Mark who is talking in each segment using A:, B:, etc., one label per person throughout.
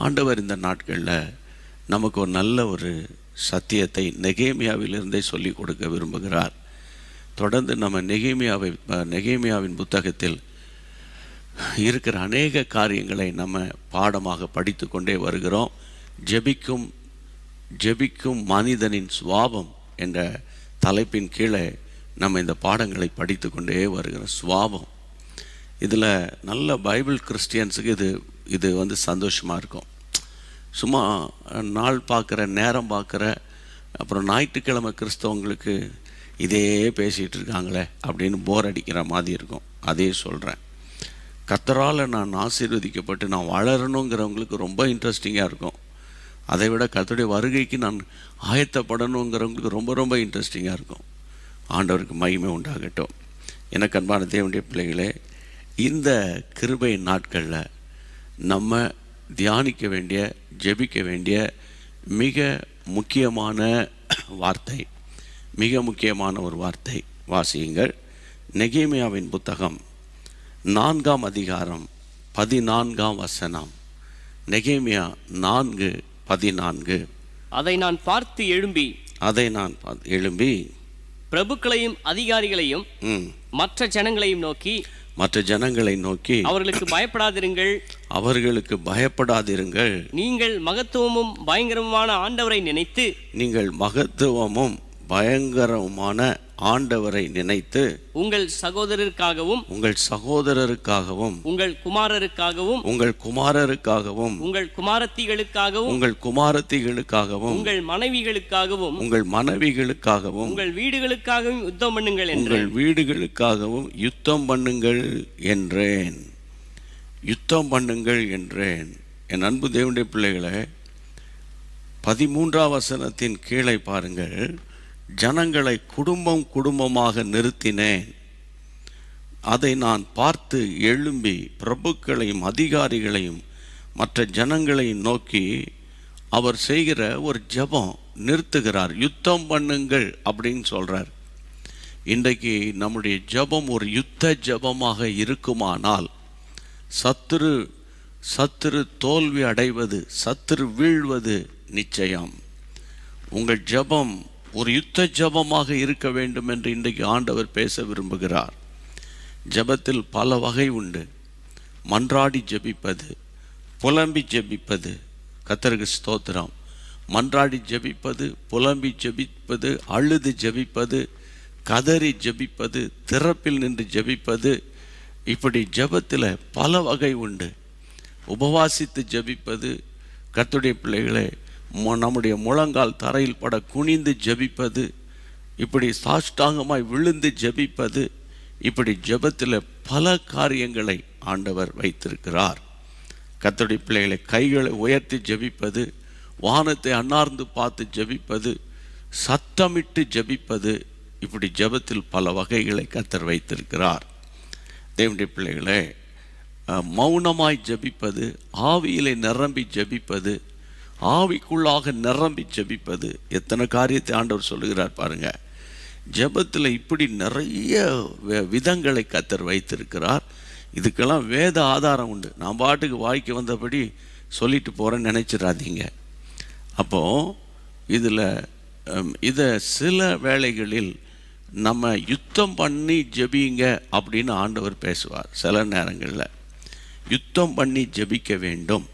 A: ஆண்டவர் இந்த நாட்களில் நமக்கு ஒரு நல்ல ஒரு சத்தியத்தை நெகேமியாவிலிருந்தே சொல்லிக் கொடுக்க விரும்புகிறார். தொடர்ந்து நம்ம நெகேமியாவின் புத்தகத்தில் இருக்கிற அநேக காரியங்களை நம்ம பாடமாக படித்து கொண்டே வருகிறோம். ஜெபிக்கும் மனிதனின் சுவாபம் என்ற தலைப்பின் கீழே நம்ம இந்த பாடங்களை படித்து கொண்டே வருகிறோம். சுவாபம் இதில் நல்ல பைபிள் கிறிஸ்டியன்ஸுக்கு இது சந்தோஷமாக இருக்கும். சும்மா நாள் பார்க்குற, நேரம் பார்க்குற, அப்புறம் ஞாயிற்றுக்கிழமை கிறிஸ்தவங்களுக்கு இதே பேசிகிட்டு இருக்காங்களே அப்படின்னு போர் அடிக்கிற மாதிரி இருக்கும். அதே சொல்கிறேன், கர்த்தரால் நான் ஆசீர்வதிக்கப்பட்டு நான் வளரணுங்கிறவங்களுக்கு ரொம்ப இன்ட்ரெஸ்டிங்காக இருக்கும். அதை விட கர்த்தருடைய வருகைக்கு நான் ஆயத்தப்படணுங்கிறவங்களுக்கு ரொம்ப ரொம்ப இன்ட்ரெஸ்டிங்காக இருக்கும். ஆண்டவருக்கு மகிமை உண்டாகட்டும். எனக்கு அன்பான தேவனுடைய பிள்ளைகளே, இந்த கிருபை நாட்களில் நம்ம தியானிக்க வேண்டிய, ஜெபிக்க வேண்டிய மிக முக்கியமான ஒரு வார்த்தை வாசியுங்கள். நெகேமியாவின் புத்தகம் 4ஆம் அதிகாரம் 14ஆம் வசனம். நெகேமியா 4:14.
B: அதை நான் பார்த்து எழும்பி பிரபுக்களையும் அதிகாரிகளையும் மற்ற ஜனங்களை நோக்கி அவர்களுக்கு பயப்படாதிருங்கள். நீங்கள் மகத்துவமும் பயங்கரமான ஆண்டவரை நினைத்து உங்கள் சகோதரருக்காகவும் உங்கள் குமாரருக்காகவும் உங்கள் குமாரத்திகளுக்காகவும் உங்கள் மனைவிகளுக்காகவும் உங்கள் வீடுகளுக்காகவும் யுத்தம் பண்ணுங்கள் என்றேன். என் அன்பு தேவனுடைய பிள்ளைகளை, 13ஆம் வசனத்தின் கீழே பாருங்கள். ஜனங்களை குடும்பமாக நிறுத்தினேன். அதை நான் பார்த்து எழும்பி பிரபுக்களையும் அதிகாரிகளையும் மற்ற ஜனங்களையும் நோக்கி அவர் செய்கிற ஒரு ஜெபம் நிறுத்துகிறார். யுத்தம் பண்ணுங்கள் அப்படின்னு சொல்றார். இன்றைக்கு நம்முடைய ஜெபம் ஒரு யுத்த ஜெபமாக இருக்குமானால் சத்துரு தோல்வி அடைவது, சத்துரு வீழ்வது நிச்சயம். உங்கள் ஜெபம் ஒரு யுத்த ஜெபமாக இருக்க வேண்டும் என்று இன்றைக்கு ஆண்டவர் பேச விரும்புகிறார். ஜெபத்தில் பல வகை உண்டு. மன்றாடி ஜெபிப்பது, புலம்பி ஜெபிப்பது, கர்த்தருக்கு ஸ்தோத்திரம். மன்றாடி ஜெபிப்பது, புலம்பி ஜெபிப்பது, அழுது ஜெபிப்பது, கதறி ஜெபிப்பது, திறப்பில் நின்று ஜெபிப்பது, இப்படி ஜெபத்தில் பல வகை உண்டு. உபவாசித்து ஜெபிப்பது, கர்த்தருடைய பிள்ளைகளே, நம்முடைய முழங்கால் தரையில் பட குனிந்து ஜெபிப்பது, இப்படி சாஷ்டாங்கமாய் விழுந்து ஜெபிப்பது, இப்படி ஜெபத்தில் பல காரியங்களை ஆண்டவர் வைத்திருக்கிறார். கர்த்தருடைய பிள்ளைகளை கைகளை உயர்த்தி ஜெபிப்பது, வானத்தை அண்ணார்ந்து பார்த்து ஜெபிப்பது, சத்தமிட்டு ஜெபிப்பது, இப்படி ஜெபத்தில் பல வகைகளை கர்த்தர் வைத்திருக்கிறார். தேவனுடைய பிள்ளைகளே, மௌனமாய் ஜெபிப்பது, ஆவியிலே நிரம்பி ஜெபிப்பது, ஆவிக்குள்ளாக நிரம்பி ஜெபிப்பது, எத்தனை காரியத்தை ஆண்டவர் சொல்லுகிறார் பாருங்க. ஜெபத்தில் இப்படி நிறைய விதங்களை கர்த்தர் வைத்திருக்கிறார். இதுக்கெல்லாம் வேத ஆதாரம் உண்டு. நான் பாட்டுக்கு வாய்க்கு வந்தபடி சொல்லிட்டு போகிறேன்னு நினைச்சிடாதீங்க. அப்போது இதை சில வேளைகளில் நம்ம யுத்தம் பண்ணி ஜெபிங்க அப்படின்னு ஆண்டவர் பேசுவார். சில நேரங்களில் யுத்தம் பண்ணி ஜெபிக்க வேண்டும்.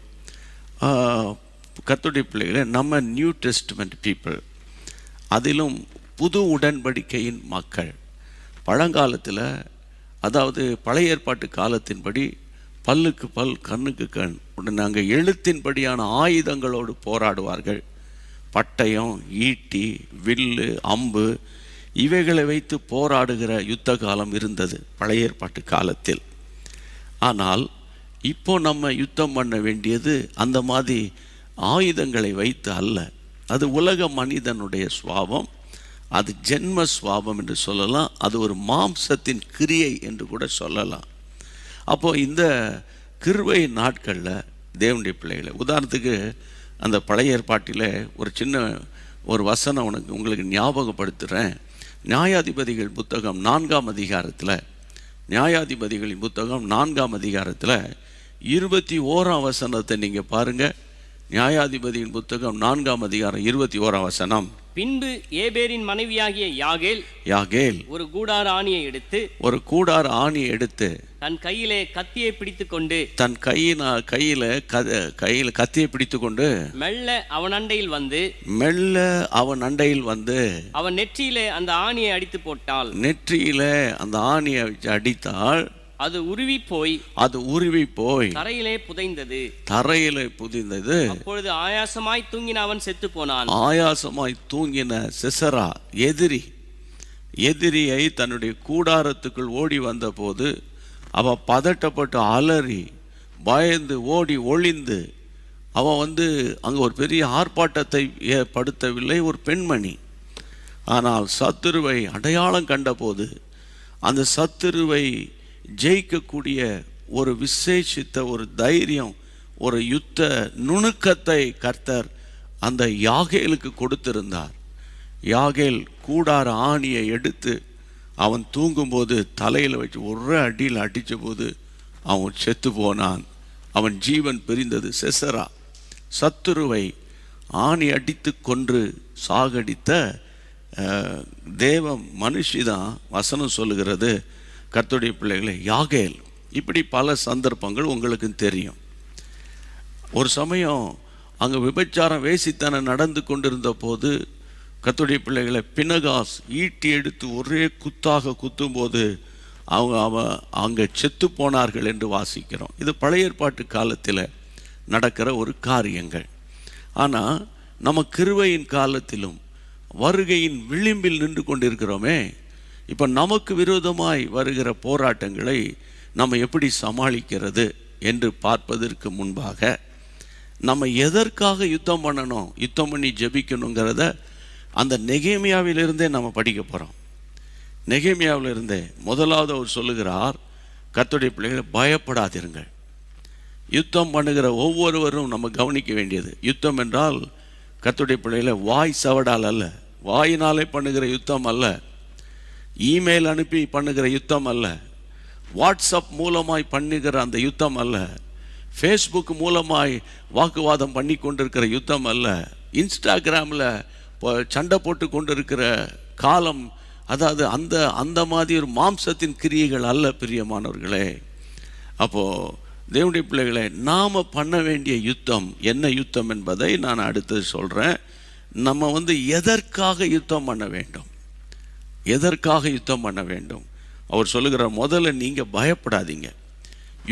B: கர்த்தருடைய பிள்ளைகளை, நம்ம நியூ டெஸ்ட்மெண்ட் பீப்புள், அதிலும் புது உடன்படிக்கையின் மக்கள். பழங்காலத்தில், அதாவது பழைய ஏற்பாட்டு காலத்தின்படி பல்லுக்கு பல், கண்ணுக்கு கண், உடனே அங்கே எழுத்தின்படியான ஆயுதங்களோடு போராடுவார்கள். பட்டயம், ஈட்டி, வில்லு, அம்பு இவைகளை வைத்து போராடுகிற யுத்த காலம் இருந்தது பழைய ஏற்பாட்டு காலத்தில். ஆனால் இப்போ நம்ம யுத்தம் பண்ண வேண்டியது அந்த மாதிரி ஆயுதங்களை வைத்து அல்ல. அது உலக மனிதனுடைய சுவாபம், அது ஜென்ம சுவாபம் என்று சொல்லலாம். அது ஒரு மாம்சத்தின் கிரியை என்று கூட சொல்லலாம். அப்போது இந்த கிருபை நாட்களில் தேவனுடைய பிள்ளைகளை, உதாரணத்துக்கு அந்த பழைய ஏற்பாட்டில் ஒரு சின்ன ஒரு வசனம் உங்களுக்கு ஞாபகப்படுத்துகிறேன். நியாயாதிபதிகள் புத்தகம் 4ஆம் அதிகாரத்தில், நியாயாதிபதிகளின் புத்தகம் 4ஆம் அதிகாரத்தில் 21ஆம் வசனத்தை நீங்கள் பாருங்கள்.
A: நியாயாதிபதியின் புத்தகம் 4ஆம் அதிகாரம் 21ஆம் வசனம்.
C: பின்பு ஏபேரின் மனைவியாகிய
A: யாகேல்
C: ஒரு கூடார ஆணியை எடுத்து தன் கையிலே கத்தியை பிடித்துக்கொண்டு மெல்ல அவன் அண்டையில் வந்து அவன் நெற்றியிலே அந்த ஆணியை அடித்து போட்டாள். அது உருவி போய் தரையிலே புதைந்தது. அப்பொழுது ஆயாசமாய் தூங்கின அவன் செத்து போனான்.
A: தூங்கின சிசரா எதிரியை தன்னுடைய கூடாரத்துக்குள் ஓடி வந்த போது அவ பதட்டப்பட்டு அலறி பயந்து ஓடி ஒளிந்து அவன் அங்கே ஒரு பெரிய ஆர்ப்பாட்டத்தை ஏற்படுத்தவில்லை ஒரு பெண்மணி. ஆனால் சத்துருவை அடையாளம் கண்டபோது அந்த சத்துருவை ஜெயிக்கக்கூடிய ஒரு விசேஷித்த ஒரு தைரியம், ஒரு யுத்த நுணுக்கத்தை கர்த்தர் அந்த யாகேலுக்கு கொடுத்திருந்தார். யாகேல் கூடார ஆணியை எடுத்து அவன் தூங்கும்போது தலையில் வச்சு ஒரு அடியில் அடித்த போது அவன் செத்து போனான். அவன் ஜீவன் பிரிந்தது. சிசரா சத்துருவை ஆணி அடித்து கொன்று சாகடித்த தேவ மனுஷிதான் வசனம் சொல்லுகிறது. கர்த்தருடைய பிள்ளைகளை யாகேல். இப்படி பல சந்தர்ப்பங்கள் உங்களுக்கு தெரியும். ஒரு சமயம் அங்கே விபச்சாரம் வேசித்தனம் நடந்து கொண்டிருந்த போது கர்த்தருடைய பிள்ளைகளை பினகாஸ் ஈட்டி எடுத்து ஒரே குத்தாக குத்தும்போது அவன் அங்கே செத்து போனார்கள் என்று வாசிக்கிறோம். இது பழைய ஏற்பாட்டு காலத்தில் நடக்கிற ஒரு காரியங்கள். ஆனால் நம்ம கிருபையின் காலத்திலும் வருகையின் விளிம்பில் நின்று கொண்டிருக்கிறோமே. இப்போ நமக்கு விரோதமாய் வருகிற போராட்டங்களை நம்ம எப்படி சமாளிக்கிறது என்று பார்ப்பதற்கு முன்பாக நம்ம எதற்காக யுத்தம் பண்ணணும், யுத்தம் பண்ணி ஜெபிக்கணுங்கிறத அந்த நெகேமியாவிலிருந்தே நம்ம படிக்க போகிறோம். நெகேமியாவிலிருந்தே முதலாவது அவர் சொல்லுகிறார், கர்த்தருடைய பிள்ளைகளை பயப்படாதிருங்கள். யுத்தம் பண்ணுகிற ஒவ்வொருவரும் நம்ம கவனிக்க வேண்டியது, யுத்தம் என்றால் கர்த்தருடைய பிள்ளைகளை வாய் சவடால் அல்ல, வாயினாலே பண்ணுகிற யுத்தம் அல்ல, இமெயில் அனுப்பி பண்ணுகிற யுத்தம் அல்ல, வாட்ஸ்அப் மூலமாய் பண்ணுகிற அந்த யுத்தம் அல்ல, ஃபேஸ்புக் மூலமாய் வாக்குவாதம் பண்ணி கொண்டிருக்கிற யுத்தம் அல்ல, இன்ஸ்டாகிராமில் சண்டை போட்டு கொண்டிருக்கிற காலம், அதாவது அந்த மாதிரி ஒரு மாம்சத்தின் கிரியைகள் அல்ல பிரியமானவர்களே. அப்போது தேவனுடைய பிள்ளைகளை நாம் பண்ண வேண்டிய யுத்தம் என்ன யுத்தம் என்பதை நான் அடுத்து சொல்கிறேன். நம்ம எதற்காக யுத்தம் பண்ண வேண்டும், எதற்காக யுத்தம் பண்ண வேண்டும்? அவர் சொல்லுகிற முதல்ல நீங்கள் பயப்படாதீங்க.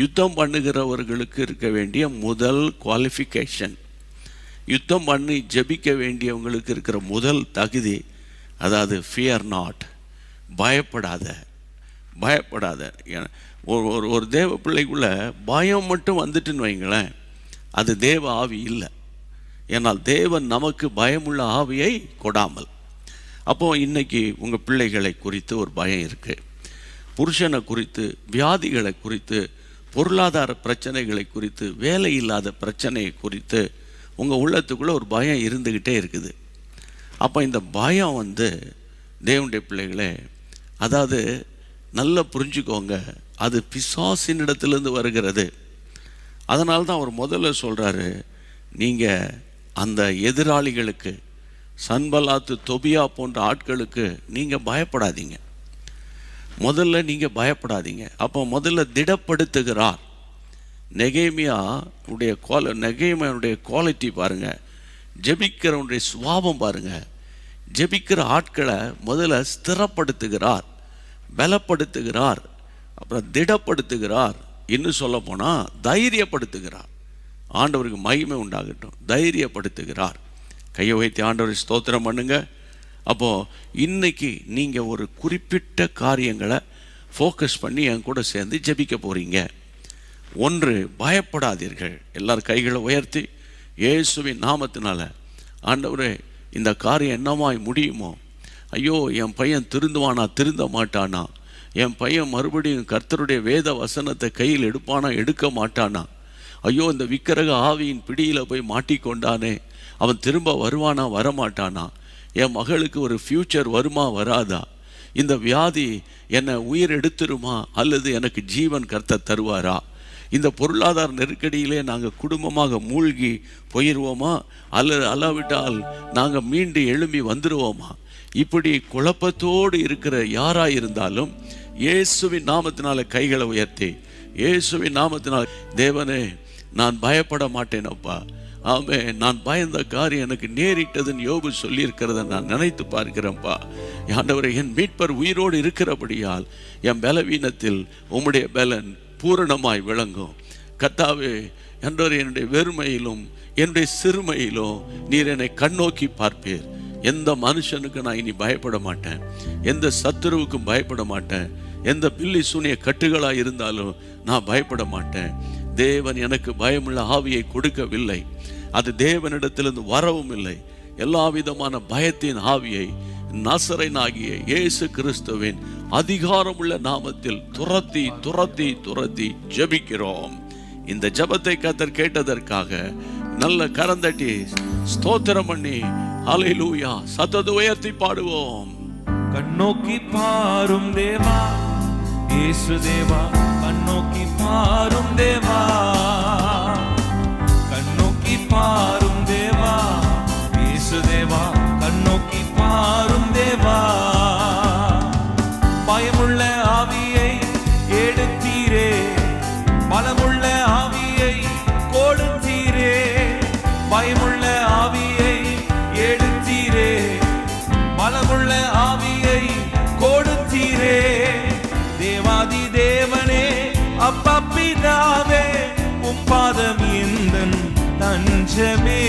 A: யுத்தம் பண்ணுகிறவர்களுக்கு இருக்க வேண்டிய முதல் குவாலிஃபிகேஷன், யுத்தம் பண்ணி ஜெபிக்க வேண்டியவங்களுக்கு இருக்கிற முதல் தகுதி, அதாவது ஃபியர் நாட், பயப்படாத. ஒரு தேவ பிள்ளைக்குள்ள பயம் மட்டும் வந்துட்டுன்னு வைங்களேன், அது தேவ ஆவி இல்லை. ஏன்னால் தேவன் நமக்கு பயமுள்ள ஆவியை கொடாமல். அப்போது இன்றைக்கி உங்கள் பிள்ளைகளை குறித்து ஒரு பயம் இருக்குது, புருஷனை குறித்து, வியாதிகளை குறித்து, பொருளாதார பிரச்சனைகளை குறித்து, வேலை இல்லாத பிரச்சனையை குறித்து உங்கள் உள்ளத்துக்குள்ளே ஒரு பயம் இருந்துக்கிட்டே இருக்குது. அப்போ இந்த பயம் தேவனுடைய பிள்ளைகளே, அதாவது நல்லா புரிஞ்சுக்கோங்க, அது பிசாசின் இடத்துலேருந்து வருகிறது. அதனால தான் அவர் முதல்ல சொல்கிறாரு, நீங்கள் அந்த எதிராளிகளுக்கு, சன்பலாத்து, தொபியா போன்ற ஆட்களுக்கு நீங்கள் பயப்படாதீங்க. முதல்ல நீங்கள் பயப்படாதீங்க. அப்போ முதல்ல திடப்படுத்துகிறார். நெகேமியாவுடைய குவாலிட்டி பாருங்கள், ஜெபிக்கிறவனுடைய சுபாவம் பாருங்கள். ஜெபிக்கிற ஆட்களை முதல்ல ஸ்திரப்படுத்துகிறார், பலப்படுத்துகிறார், அப்புறம் திடப்படுத்துகிறார், இன்னும் சொல்ல போனால் தைரியப்படுத்துகிறார். ஆண்டவருக்கு மகிமை உண்டாகட்டும். தைரியப்படுத்துகிறார். கையை வைத்து ஆண்டவரை ஸ்தோத்திரம் பண்ணுங்க. அப்போது இன்னைக்கு நீங்கள் ஒரு குறிப்பிட்ட காரியங்களை ஃபோக்கஸ் பண்ணி என் கூட சேர்ந்து ஜெபிக்க போகிறீங்க. ஒன்று, பயப்படாதீர்கள். எல்லாரும் கைகளை உயர்த்தி இயேசுவின் நாமத்தினால, ஆண்டவரே இந்த காரியம் என்னமாய் முடியுமோ, ஐயோ என் பையன் திருந்துவானா திருந்த மாட்டானா, என் பையன் மறுபடியும் கர்த்தருடைய வேத வசனத்தை கையில் எடுப்பானா எடுக்க மாட்டானா, ஐயோ இந்த விக்கிரக ஆவியின் பிடியில் போய் மாட்டிக்கொண்டானே, அவன் திரும்ப வருவானா வரமாட்டானா, என் மகளுக்கு ஒரு ஃப்யூச்சர் வருமா வராதா, இந்த வியாதி என்னை உயிர் எடுத்துருமா அல்லது எனக்கு ஜீவன் கர்த்தர் தருவாரா,
B: இந்த பொருளாதார நெருக்கடியிலே நாங்கள் குடும்பமாக மூழ்கி போயிடுவோமா, அல்லாவிட்டால் நாங்கள் மீண்டு எழும்பி வந்துடுவோமா? இப்படி குழப்பத்தோடு இருக்கிற யாராக இருந்தாலும் இயேசுவின் நாமத்தினால கைகளை உயர்த்தி, இயேசுவின் நாமத்தினால், தேவனே நான் பயப்பட மாட்டேன் அப்பா, ஆமே, நான் பயந்த காரியம் எனக்கு நேரிட்டதுன்னு யோபு சொல்லியிருக்கிறத நான் நினைத்து பார்க்கிறேன்ப்பா. ஆண்டவரே, என் மீட்பர் உயிரோடு இருக்கிறபடியால் என் பலவீனத்தில் உம்முடைய பலன் பூரணமாய் விளங்கும். கர்த்தாவே, ஆண்டவரே, என்னுடைய வெறுமையிலும் என்னுடைய சிறுமையிலும் நீர் என்னை கண்ணோக்கி பார்ப்பீர். எந்த மனுஷனுக்கு நான் இனி பயப்பட மாட்டேன், எந்த சத்துருவுக்கும் பயப்பட மாட்டேன், எந்த பில்லி சூனிய கட்டுகளாக இருந்தாலும் நான் பயப்பட மாட்டேன். தேவன் எனக்கு பயமுள்ள ஆவியை கொடுக்கவில்லை, அது தேவனிடத்திலிருந்து வரவும் இல்லை. எல்லா விதமான பயத்தின் ஆவியை நசரேயனாகிய இயேசு கிறிஸ்துவின் அதிகாரமுள்ள நாமத்தில் துரத்தி துரத்தி துரத்தி ஜெபிக்கிறோம். இந்த ஜெபத்தை கர்த்தர் கேட்டதற்காக நல்ல கரந்தட்டி ஸ்தோத்திரம் பண்ணி ஹல்லேலூயா சத்தத்தை உயர்த்தி பாடுவோம்.
D: கண்ணோக்கி பாரும் தேவா இயேசு தேவா, கண்ணோக்கி பாரும் தேவா, கண்ணோக்கி பாரும் தேவா இயேசு தேவா, கண்ணோக்கி பாரும் தேவா. பயமுள்ள ஆவியை எடுத்தீரே, பலமுள்ள ஆவியை கொடுத்தீரே, பயமுள்ள ஆவியை எடுத்தீரே, பலமுள்ள ஆவியை கொடுத்தீரே. தேவாதி தேவனே அப்பா பிதாவே, உம் பாதம் எந்தன் தஞ்சமே.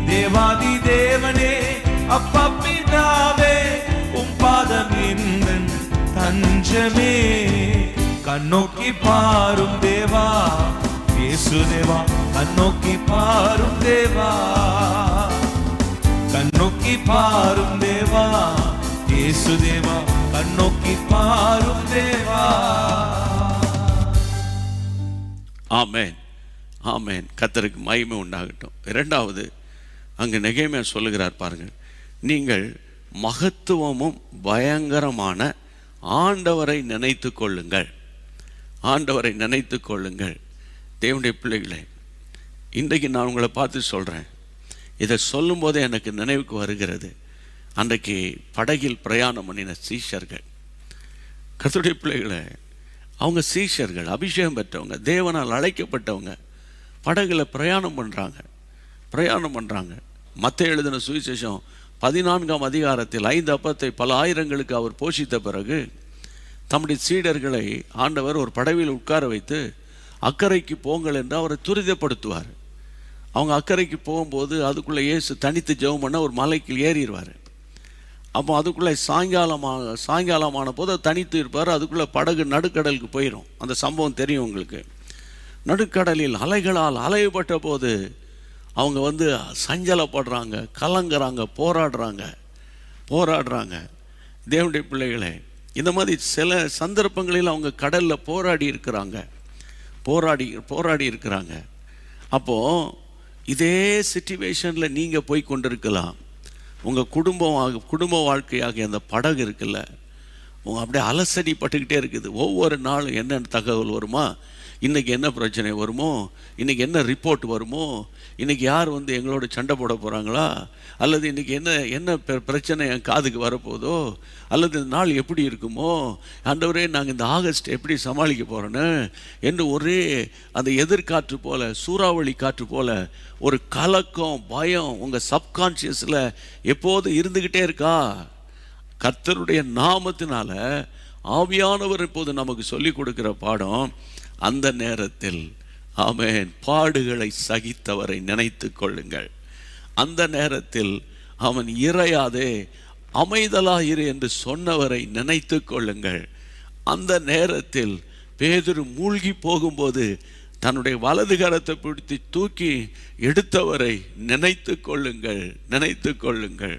D: தேவாதி தேவனே அப்பா பிதாவே, உம் பாதம் எந்தன் தஞ்சமே. கண்ணோக்கி பாரும் தேவா இயேசு தேவா, கண்ணோக்கி பாரும் தேவா, கண்ணோக்கி பாரும் தேவா இயேசு தேவா, கண்ணோக்கி பாரும் தேவா.
B: ஆமென், ஆமென். கர்த்தருக்கு மகிமை உண்டாகட்டும். இரண்டாவது, அங்கு நெகேமியா சொல்லுகிறார் பாருங்கள், நீங்கள் மகத்துவமும் பயங்கரமான ஆண்டவரை நினைத்து கொள்ளுங்கள். ஆண்டவரை நினைத்து கொள்ளுங்கள். தேவனுடைய பிள்ளைகளே, இன்றைக்கு நான் உங்களை பார்த்து சொல்கிறேன், இதை சொல்லும் போதே எனக்கு நினைவுக்கு வருகிறது அன்றைக்கு படகில் பிரயாணம் பண்ணின சீஷர்கள். கர்த்தருடைய பிள்ளைகளை, அவங்க சீஷர்கள், அபிஷேகம் பெற்றவங்க, தேவனால் அழைக்கப்பட்டவங்க, படகுல பிரயாணம் பண்ணுறாங்க. மத்தேயு எழுதின சுவிசேஷம் 14ஆம் அதிகாரத்தில் 5 அப்பத்தை பல ஆயிரங்களுக்கு அவர் போஷித்த பிறகு தம்முடைய சீடர்களை ஆண்டவர் ஒரு படவில் உட்கார வைத்து அக்கறைக்கு போங்கள் என்று அவரை துரிதப்படுத்துவார். அவங்க அக்கறைக்கு போகும்போது அதுக்குள்ளே இயேசு தனித்து ஜெபம் பண்ண ஒரு மலைக்கு ஏறிடுவார். அப்போ அதுக்குள்ளே சாயங்காலமான போது தனித்து இருப்பார். அதுக்குள்ளே படகு நடுக்கடலுக்கு போயிடும். அந்த சம்பவம் தெரியும் உங்களுக்கு. நடுக்கடலில் அலைகளால் அலையப்பட்ட போது அவங்க சஞ்சலப்படுறாங்க, கலங்குறாங்க, போராடுறாங்க. தேவனுடைய பிள்ளைகளே, இந்த மாதிரி சில சந்தர்ப்பங்களில் அவங்க கடலில் போராடி இருக்கிறாங்க. அப்போது இதே சிச்சுவேஷனில் நீங்கள் போய் கொண்டிருக்கலாம். உங்கள் குடும்ப வாழ்க்கையாக அந்த படகு இருக்குல்ல, அப்படியே அலசடி பட்டுக்கிட்டே இருக்குது. ஒவ்வொரு நாளும் என்னென்ன தகவல் வருமா, இன்றைக்கி என்ன பிரச்சனை வருமோ, இன்றைக்கி என்ன ரிப்போர்ட் வருமோ, இன்றைக்கி யார் எங்களோட சண்டை போட போகிறாங்களா, அல்லது இன்றைக்கி என்ன பிரச்சனை என் காதுக்கு வரப்போதோ, அல்லது இந்த நாள் எப்படி இருக்குமோ, ஆண்டவரே நாங்கள் இந்த ஆகஸ்ட் எப்படி சமாளிக்க போகிறோன்னு என்று ஒரே அந்த எதிர்காற்று போல், சூறாவளி காற்று போல் ஒரு கலக்கம், பயம் உங்கள் சப்கான்ஷியஸில் எப்போது இருந்துக்கிட்டே இருக்கா? கர்த்தருடைய நாமத்தினால ஆவியானவர் இப்போது நமக்கு சொல்லிக் கொடுக்கிற பாடம், அந்த நேரத்தில் ஆமென், பாடுகளை சகித்தவரை நினைத்து கொள்ளுங்கள். அந்த நேரத்தில் அவன் இறையாதே அமைதலாயிரு என்று சொன்னவரை நினைத்து கொள்ளுங்கள். அந்த நேரத்தில் பேதுரு மூழ்கி போகும்போது தன்னுடைய வலது கரத்தை பிடித்து தூக்கி எடுத்தவரை நினைத்து கொள்ளுங்கள்.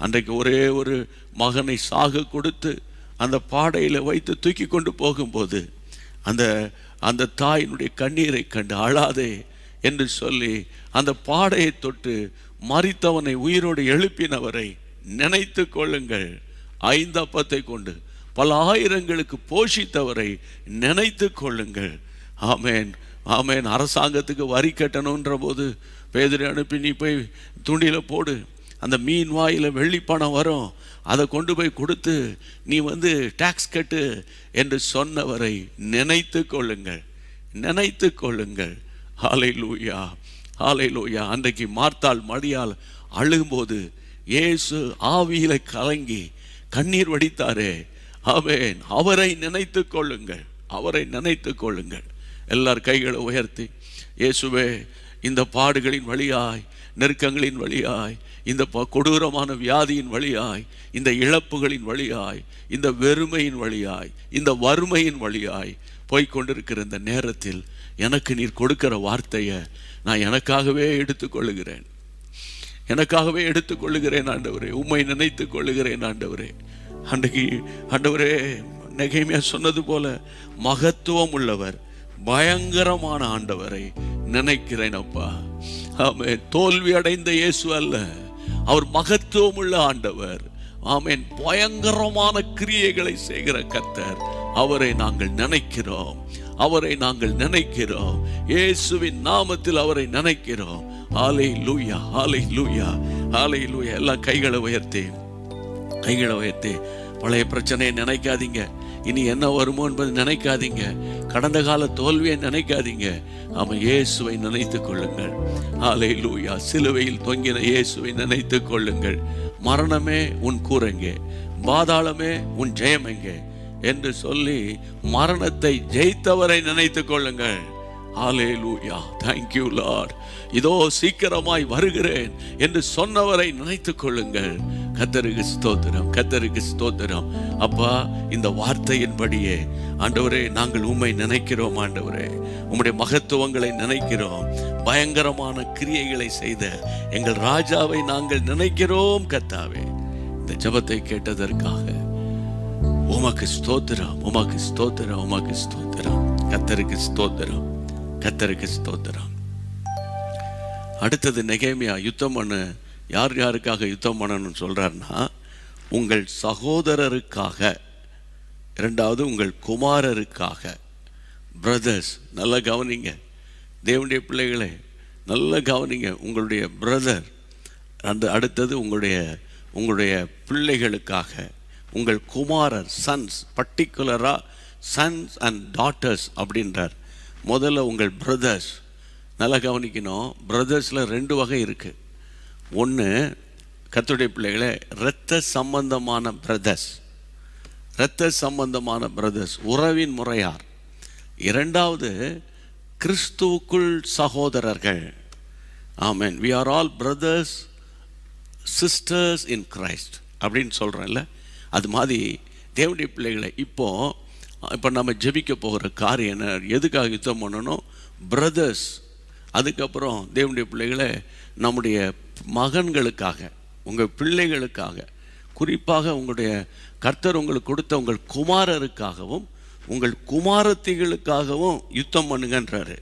B: அன்றைக்கு ஒரே ஒரு மகனை சாக கொடுத்து அந்த பாடையில் வைத்து தூக்கி கொண்டு போகும்போது அந்த தாயினுடைய கண்ணீரை கண்டு அழாதே என்று சொல்லி அந்த பாடையை தொட்டு மரித்தவனை உயிரோடு எழுப்பினவரை நினைத்து கொள்ளுங்கள். 5 அப்பத்தை கொண்டு பல ஆயிரங்களுக்கு போஷித்தவரை நினைத்து கொள்ளுங்கள். ஆமேன் ஆமேன். அரசாங்கத்துக்கு வரி கட்டணுன்ற போது பேதுரு அனுப்பி நீ போய் துண்டியில் போடு, அந்த மீன் வாயில் வெள்ளி பணம் வரும், அதை கொண்டு போய் கொடுத்து நீ டாக்ஸ் கட்டு என்று சொன்னவரை நினைத்து கொள்ளுங்கள், நினைத்து கொள்ளுங்கள். ஹல்லேலூயா ஹல்லேலூயா. அன்றைக்கு மார்த்தாள் மரியாள் அழுகும்போது இயேசு ஆவியில கலங்கி கண்ணீர் வடித்தாரே, ஆமென். அவரை நினைத்து கொள்ளுங்கள், அவரை நினைத்து கொள்ளுங்கள். எல்லார் கைகளை உயர்த்தி, இயேசுவே இந்த பாடுகளின் வழியாய், நெருக்கங்களின் வழியாய், இந்த கொடூரமான வியாதியின் வழியாய், இந்த இழப்புகளின் வழியாய், இந்த வெறுமையின் வழியாய், இந்த வறுமையின் வழியாய் போய்கொண்டிருக்கிற இந்த நேரத்தில் எனக்கு நீர் கொடுக்கிற வார்த்தையை நான் எனக்காகவே எடுத்துக்கொள்ளுகிறேன், எனக்காகவே எடுத்துக்கொள்ளுகிறேன் ஆண்டவரே. உம்மை நினைத்து கொள்ளுகிறேன் ஆண்டவரே. அன்றைக்கு ஆண்டவரே நெகேமியா சொன்னது போல மகத்துவம் உள்ளவர், பயங்கரமான ஆண்டவரை நினைக்கிறேன் அப்பா. ஆமென். தோல்வி அடைந்த இயேசு அல்ல, அவர் மகத்துவம் உள்ள ஆண்டவர். ஆமென். பயங்கரமான கிரியைகளை செய்கிற கர்த்தர், அவரை நாங்கள் நினைக்கிறோம், அவரை நாங்கள் நினைக்கிறோம். இயேசுவின் நாமத்தில் அவரை நினைக்கிறோம். ஹல்லேலூயா ஹல்லேலூயா ஹல்லேலூயா. எல்லாம் கைகளை உயர்த்தி, கைகளை உயர்த்தி. பழைய பிரச்சனையை நினைக்காதீங்க, இனி என்ன வருமோ என்பது நினைக்காதீங்க, கடந்த கால தோல்வியை நினைக்காதீங்க. ஆமாம், இயேசுவை நினைத்து கொள்ளுங்கள். ஹல்லேலூயா. சிலுவையில் தொங்கின இயேசுவை நினைத்து கொள்ளுங்கள். மரணமே உன் கூரெங்கே, பாதாளமே உன் ஜெயம் எங்கே என்று சொல்லி மரணத்தை ஜெயித்தவரை நினைத்து கொள்ளுங்கள். ஹல்லேலூயா. Thank you Lord. இதோ சீக்கிரமாய் வருகிறேன் என்று சொன்னவரை நினைத்து கொள்ளுங்கள். கர்த்தருக்கு ஸ்தோத்திரம், கர்த்தருக்கு ஸ்தோத்திரம். அப்பா, இந்த வார்த்தையின்படியே ஆண்டவரே நாங்கள் உம்மை நினைக்கிறோம் ஆண்டவரே, உம்முடைய மகத்துவங்களை நினைக்கிறோம், பயங்கரமான கிரியைகளை செய்த எங்கள் ராஜாவை நாங்கள் நினைக்கிறோம். கர்த்தாவே, இந்த ஜெபத்தை கேட்டதற்காக உமக்கு ஸ்தோத்திரம், உமக்கு ஸ்தோத்திரம், உமக்கு ஸ்தோத்திரம். கர்த்தருக்கு ஸ்தோத்திரம், கர்த்தருக்கு ஸ்தோத்திரம். அடுத்தது நெகேமியா யுத்தம் பண்ணு. யார் யாருக்காக யுத்தம் பண்ணணும்னு சொல்றாருன்னா, உங்கள் சகோதரருக்காக, இரண்டாவது உங்கள் குமாரருக்காக. பிரதர்ஸ், நல்லா கவனிங்க தேவனுடைய பிள்ளைகளே, நல்லா கவனிங்க. உங்களுடைய பிரதர், அந்த அடுத்தது உங்களுடைய பிள்ளைகளுக்காக, உங்கள் குமாரர், சன்ஸ், பர்டிகுலராக சன்ஸ் அண்ட் டாட்டர்ஸ் அப்படின்றார். முதல்ல உங்கள் பிரதர்ஸ், நல்லா கவனிக்கணும். பிரதர்ஸில் 2 வகை இருக்குது. ஒன்று, கர்த்தருடைய பிள்ளைகளே, இரத்த சம்பந்தமான பிரதர்ஸ், இரத்த சம்பந்தமான பிரதர்ஸ், உறவின் முறையார். இரண்டாவது, கிறிஸ்துவுக்குள் சகோதரர்கள். ஆமென். we are all brothers sisters in Christ அப்படின்னு சொல்கிறேன்ல, அது மாதிரி தேவனுடைய பிள்ளைகளை இப்போ நம்ம ஜெபிக்க போகிற காரியம் என்ன, எதுக்காக யுத்தம் பண்ணணும்? பிரதர்ஸ். அதுக்கப்புறம் தேவனுடைய பிள்ளைகளை நம்முடைய மகன்களுக்காக, உங்கள் பிள்ளைகளுக்காக, குறிப்பாக உங்களுடைய கர்த்தர் உங்களுக்கு கொடுத்த உங்கள் குமாரருக்காகவும் உங்கள் குமாரத்திகளுக்காகவும் யுத்தம் பண்ணுங்கன்றாரு.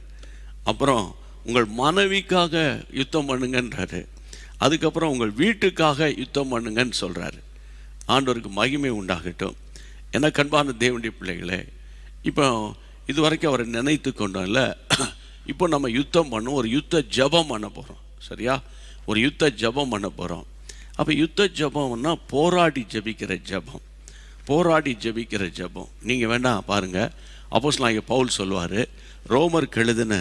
B: அப்புறம் உங்கள் மனைவிக்காக யுத்தம் பண்ணுங்கன்றாரு. அதுக்கப்புறம் உங்கள் வீட்டுக்காக யுத்தம் பண்ணுங்கன்னு சொல்கிறாரு. ஆண்டவருக்கு மகிமை உண்டாகட்டும். என்ன கண்பான தேவனுடைய பிள்ளைகளே, இப்போ இது வரைக்கும் அவரை நினைத்து கொண்டோம்ல, இப்போ நம்ம யுத்தம் பண்ணோம், ஒரு யுத்த ஜபம் பண்ண போகிறோம். சரியா? ஒரு யுத்த ஜபம் பண்ண போகிறோம். அப்போ யுத்த ஜபம்னா போராடி ஜபிக்கிற ஜபம், போராடி ஜபிக்கிற ஜபம். நீங்கள் வேண்டாம் பாருங்கள், அப்போஸ்தலனாகிய பவுல் சொல்லுவார், ரோமருக்கு எழுதின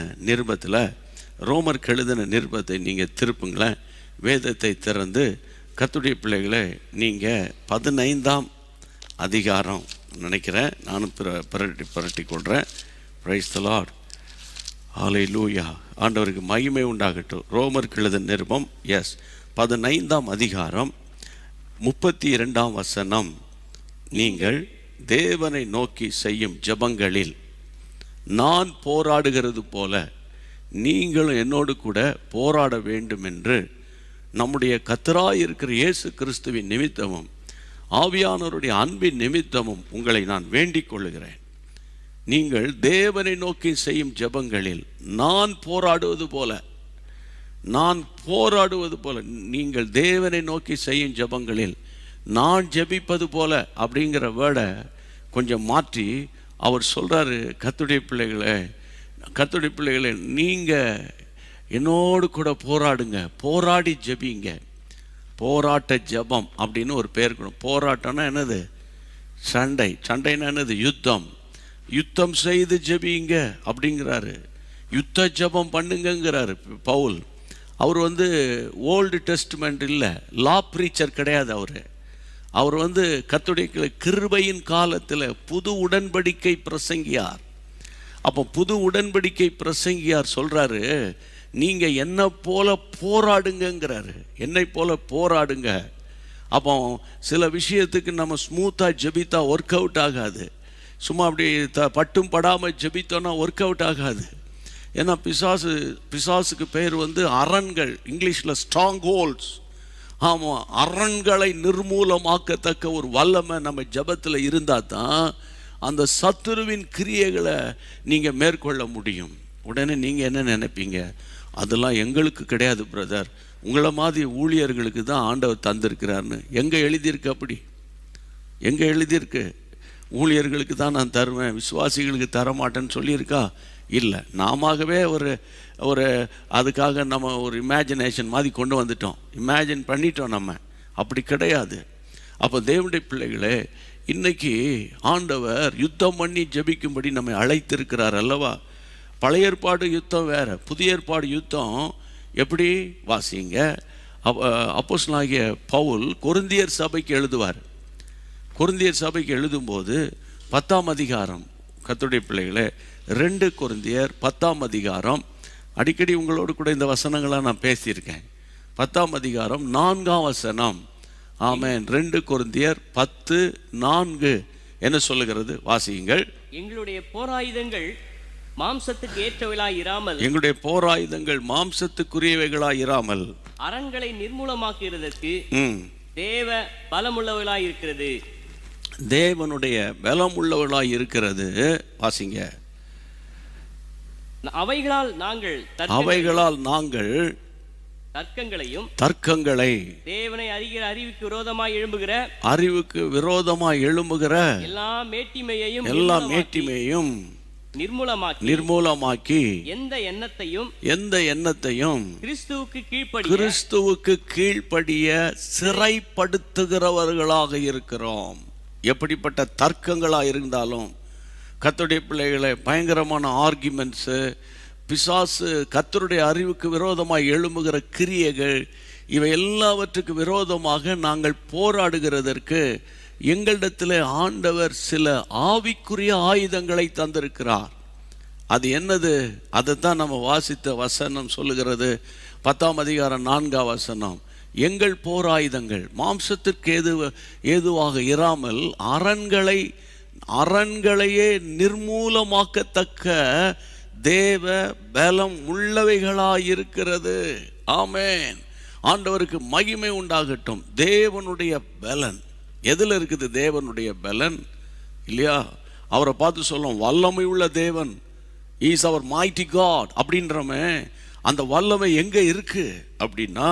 B: நிருபத்தை நீங்கள் திருப்புங்களேன், வேதத்தை திறந்து கர்த்தருடைய பிள்ளைகளை நீங்கள் 15ஆம் அதிகாரம் நினைக்கிறேன், நானும் புரட்டி கொள்கிறேன். Praise the lord. ஹல்லேலூயா. ஆண்டவருக்கு மகிமை உண்டாகட்டும். ரோமருக்கு எழுதின நிருபம் 15ஆம் அதிகாரம் 32ஆம் வசனம். நீங்கள் தேவனை நோக்கி செய்யும் ஜெபங்களில் நான் போராடுகிறது போல நீங்களும் என்னோடு கூட போராட வேண்டும் என்று நம்முடைய கர்த்தராய் இருக்கிற இயேசு கிறிஸ்துவின் நிமித்தமும் ஆவியானவருடைய அன்பின் நிமித்தமும் உங்களை நான் வேண்டிக் கொள்ளுகிறேன். நீங்கள் தேவனை நோக்கி செய்யும் ஜெபங்களில் நான் போராடுவது போல நீங்கள் தேவனை நோக்கி செய்யும் ஜெபங்களில் நான் ஜெபிப்பது போல அப்படிங்கிற வேர்டை கொஞ்சம் மாற்றி அவர் சொல்கிறாரு, கர்த்தருடைய பிள்ளைகளே, கர்த்தருடைய பிள்ளைகளே, நீங்கள் என்னோடு கூட போராடுங்க, போராடி ஜெபிங்க. போராட்ட ஜெபம் அப்படின்னு ஒரு பேர் இருக்கணும். போராட்டம்னா என்னது? சண்டை. சண்டைன்னா என்னது? யுத்தம். யுத்தம் செய்து ஜெபிங்க அப்படிங்கிறாரு. யுத்த ஜெபம் பண்ணுங்கிறாரு பவுல். அவர் ஓல்டு டெஸ்ட்மெண்ட் இல்லை, லா ப்ரீச்சர் கிடையாது. அவர் கர்த்தருடைய கிருபையின் காலத்தில் புது உடன்படிக்கை பிரசங்கியார். அப்போ புது உடன்படிக்கை பிரசங்கியார் சொல்கிறாரு, நீங்கள் என்னை போல போராடுங்கிறாரு. என்னை போல போராடுங்க. அப்போ சில விஷயத்துக்கு நம்ம ஸ்மூத்தாக ஜெபித்தா ஒர்க் அவுட் ஆகாது. சும்மா அப்படி பட்டும் படாமல் ஜெபித்தோன்னா ஒர்க் அவுட் ஆகாது. ஏன்னா பிசாசுக்கு பேர் அரண்கள், இங்கிலீஷில் ஸ்ட்ராங் ஹோல்ட்ஸ். ஆமாம், அரண்களை நிர்மூலமாக்கத்தக்க ஒரு வல்லமை நம்ம ஜெபத்தில் இருந்தால் தான் அந்த சத்துருவின் கிரியைகளை நீங்கள் மேற்கொள்ள முடியும். உடனே நீங்கள் என்ன நினைப்பீங்க? அதெல்லாம் எங்களுக்கு கிடையாது பிரதர், உங்களை மாதிரி ஊழியர்களுக்கு தான் ஆண்டவர் தந்திருக்கிறார்னு. எங்கே எழுதியிருக்கு? அப்படி எங்கே எழுதியிருக்கு? ஊழியர்களுக்கு தான் நான் தருவேன், விசுவாசிகளுக்கு தரமாட்டேன்னு சொல்லியிருக்கா? இல்லை. நாமவே ஒரு அதுக்காக நம்ம ஒரு இமேஜினேஷன் மாதிரி கொண்டு வந்துட்டோம், இமேஜின் பண்ணிட்டோம். நம்ம அப்படி கிடையாது. அப்போ தேவனுடைய பிள்ளைகளே, இன்னைக்கு ஆண்டவர் யுத்தம் பண்ணி ஜெபிக்கும்படி நம்மை அழைத்திருக்கிறார் அல்லவா? பழைய ஏற்பாடு யுத்தம் வேற, புதிய ஏற்பாடு யுத்தம் எப்படி? வாசிங்க. அப்போஸ்தலனாகிய பவுல் கொரிந்தியர் சபைக்கு எழுதுவார். கொரிந்தியர் சபைக்கு எழுதும்போது 10ஆம் அதிகாரம், கர்த்தருடைய பிள்ளைகளே, 2 கொரிந்தியர் 10ஆம் அதிகாரம். அடிக்கடி உங்களோடு கூட இந்த வசனங்களை நான் பேசியிருக்கேன். 10ஆம் அதிகாரம் 4ஆம் வசனம். ஆமென். 2 கொரிந்தியர் 10:4 என்ன சொல்லுகிறது? வாசியுங்கள்.
C: எங்களுடைய போராயுதங்கள் மாம்சத்துக்கு ஏற்றவைகளாய் இராமல்,
B: எங்களுடைய போராயுதங்கள் மாம்சத்துக்குரியவைகளாய் இராமல்,
C: அரண்களை நிர்மூலமாக்குகிறதற்கு தேவ பலமுள்ளவைகளாய் இருக்கிறது.
B: தேவனுடைய பலம் உள்ளவர்களாய் இருக்கிறது. வாசிங்க.
C: அவைகளால் நாங்கள்
B: தர்க்கங்களை
C: தேவனை அறிகிற
B: அறிவுக்கு விரோதமாய் எழும்புகிற
C: எல்லா மேட்டிமையையும்
B: நிர்மூலமாக்கி எந்த எண்ணத்தையும் கிறிஸ்துவுக்கு கீழ்ப்படிய சிறைப்படுத்துகிறவர்களாக இருக்கிறோம். எப்படிப்பட்ட தர்க்கங்களாக இருந்தாலும், கர்த்தருடைய பிள்ளைகளை, பயங்கரமான ஆர்கியூமெண்ட்ஸு, பிசாசு கர்த்தருடைய அறிவுக்கு விரோதமாக எழும்புகிற கிரியைகள், இவை எல்லாவற்றுக்கு விரோதமாக நாங்கள் போராடுகிறதற்கு எங்களிடத்தில் ஆண்டவர் சில ஆவிக்குரிய ஆயுதங்களை தந்திருக்கிறார். அது என்னது? அதைத்தான் நம்ம வாசித்த வசனம் சொல்லுகிறது. 10ஆம் அதிகாரம் 4ஆம் வசனம். எங்கள் போராயுதங்கள் மாம்சத்திற்கு ஏதுவாக இராமல் அரண்களையே நிர்மூலமாக்கத்தக்க தேவ பலம் உள்ளவைகளாயிருக்கிறது. ஆமென். ஆண்டவருக்கு மகிமை உண்டாகட்டும். தேவனுடைய பலன் எதில் இருக்குது? தேவனுடைய பலன் இல்லையா? அவரை பார்த்து சொல்லும், வல்லமை உள்ள தேவன், இஸ் அவர் மைட்டி காட் அப்படின்றமே. அந்த வல்லமை எங்கே இருக்கு அப்படின்னா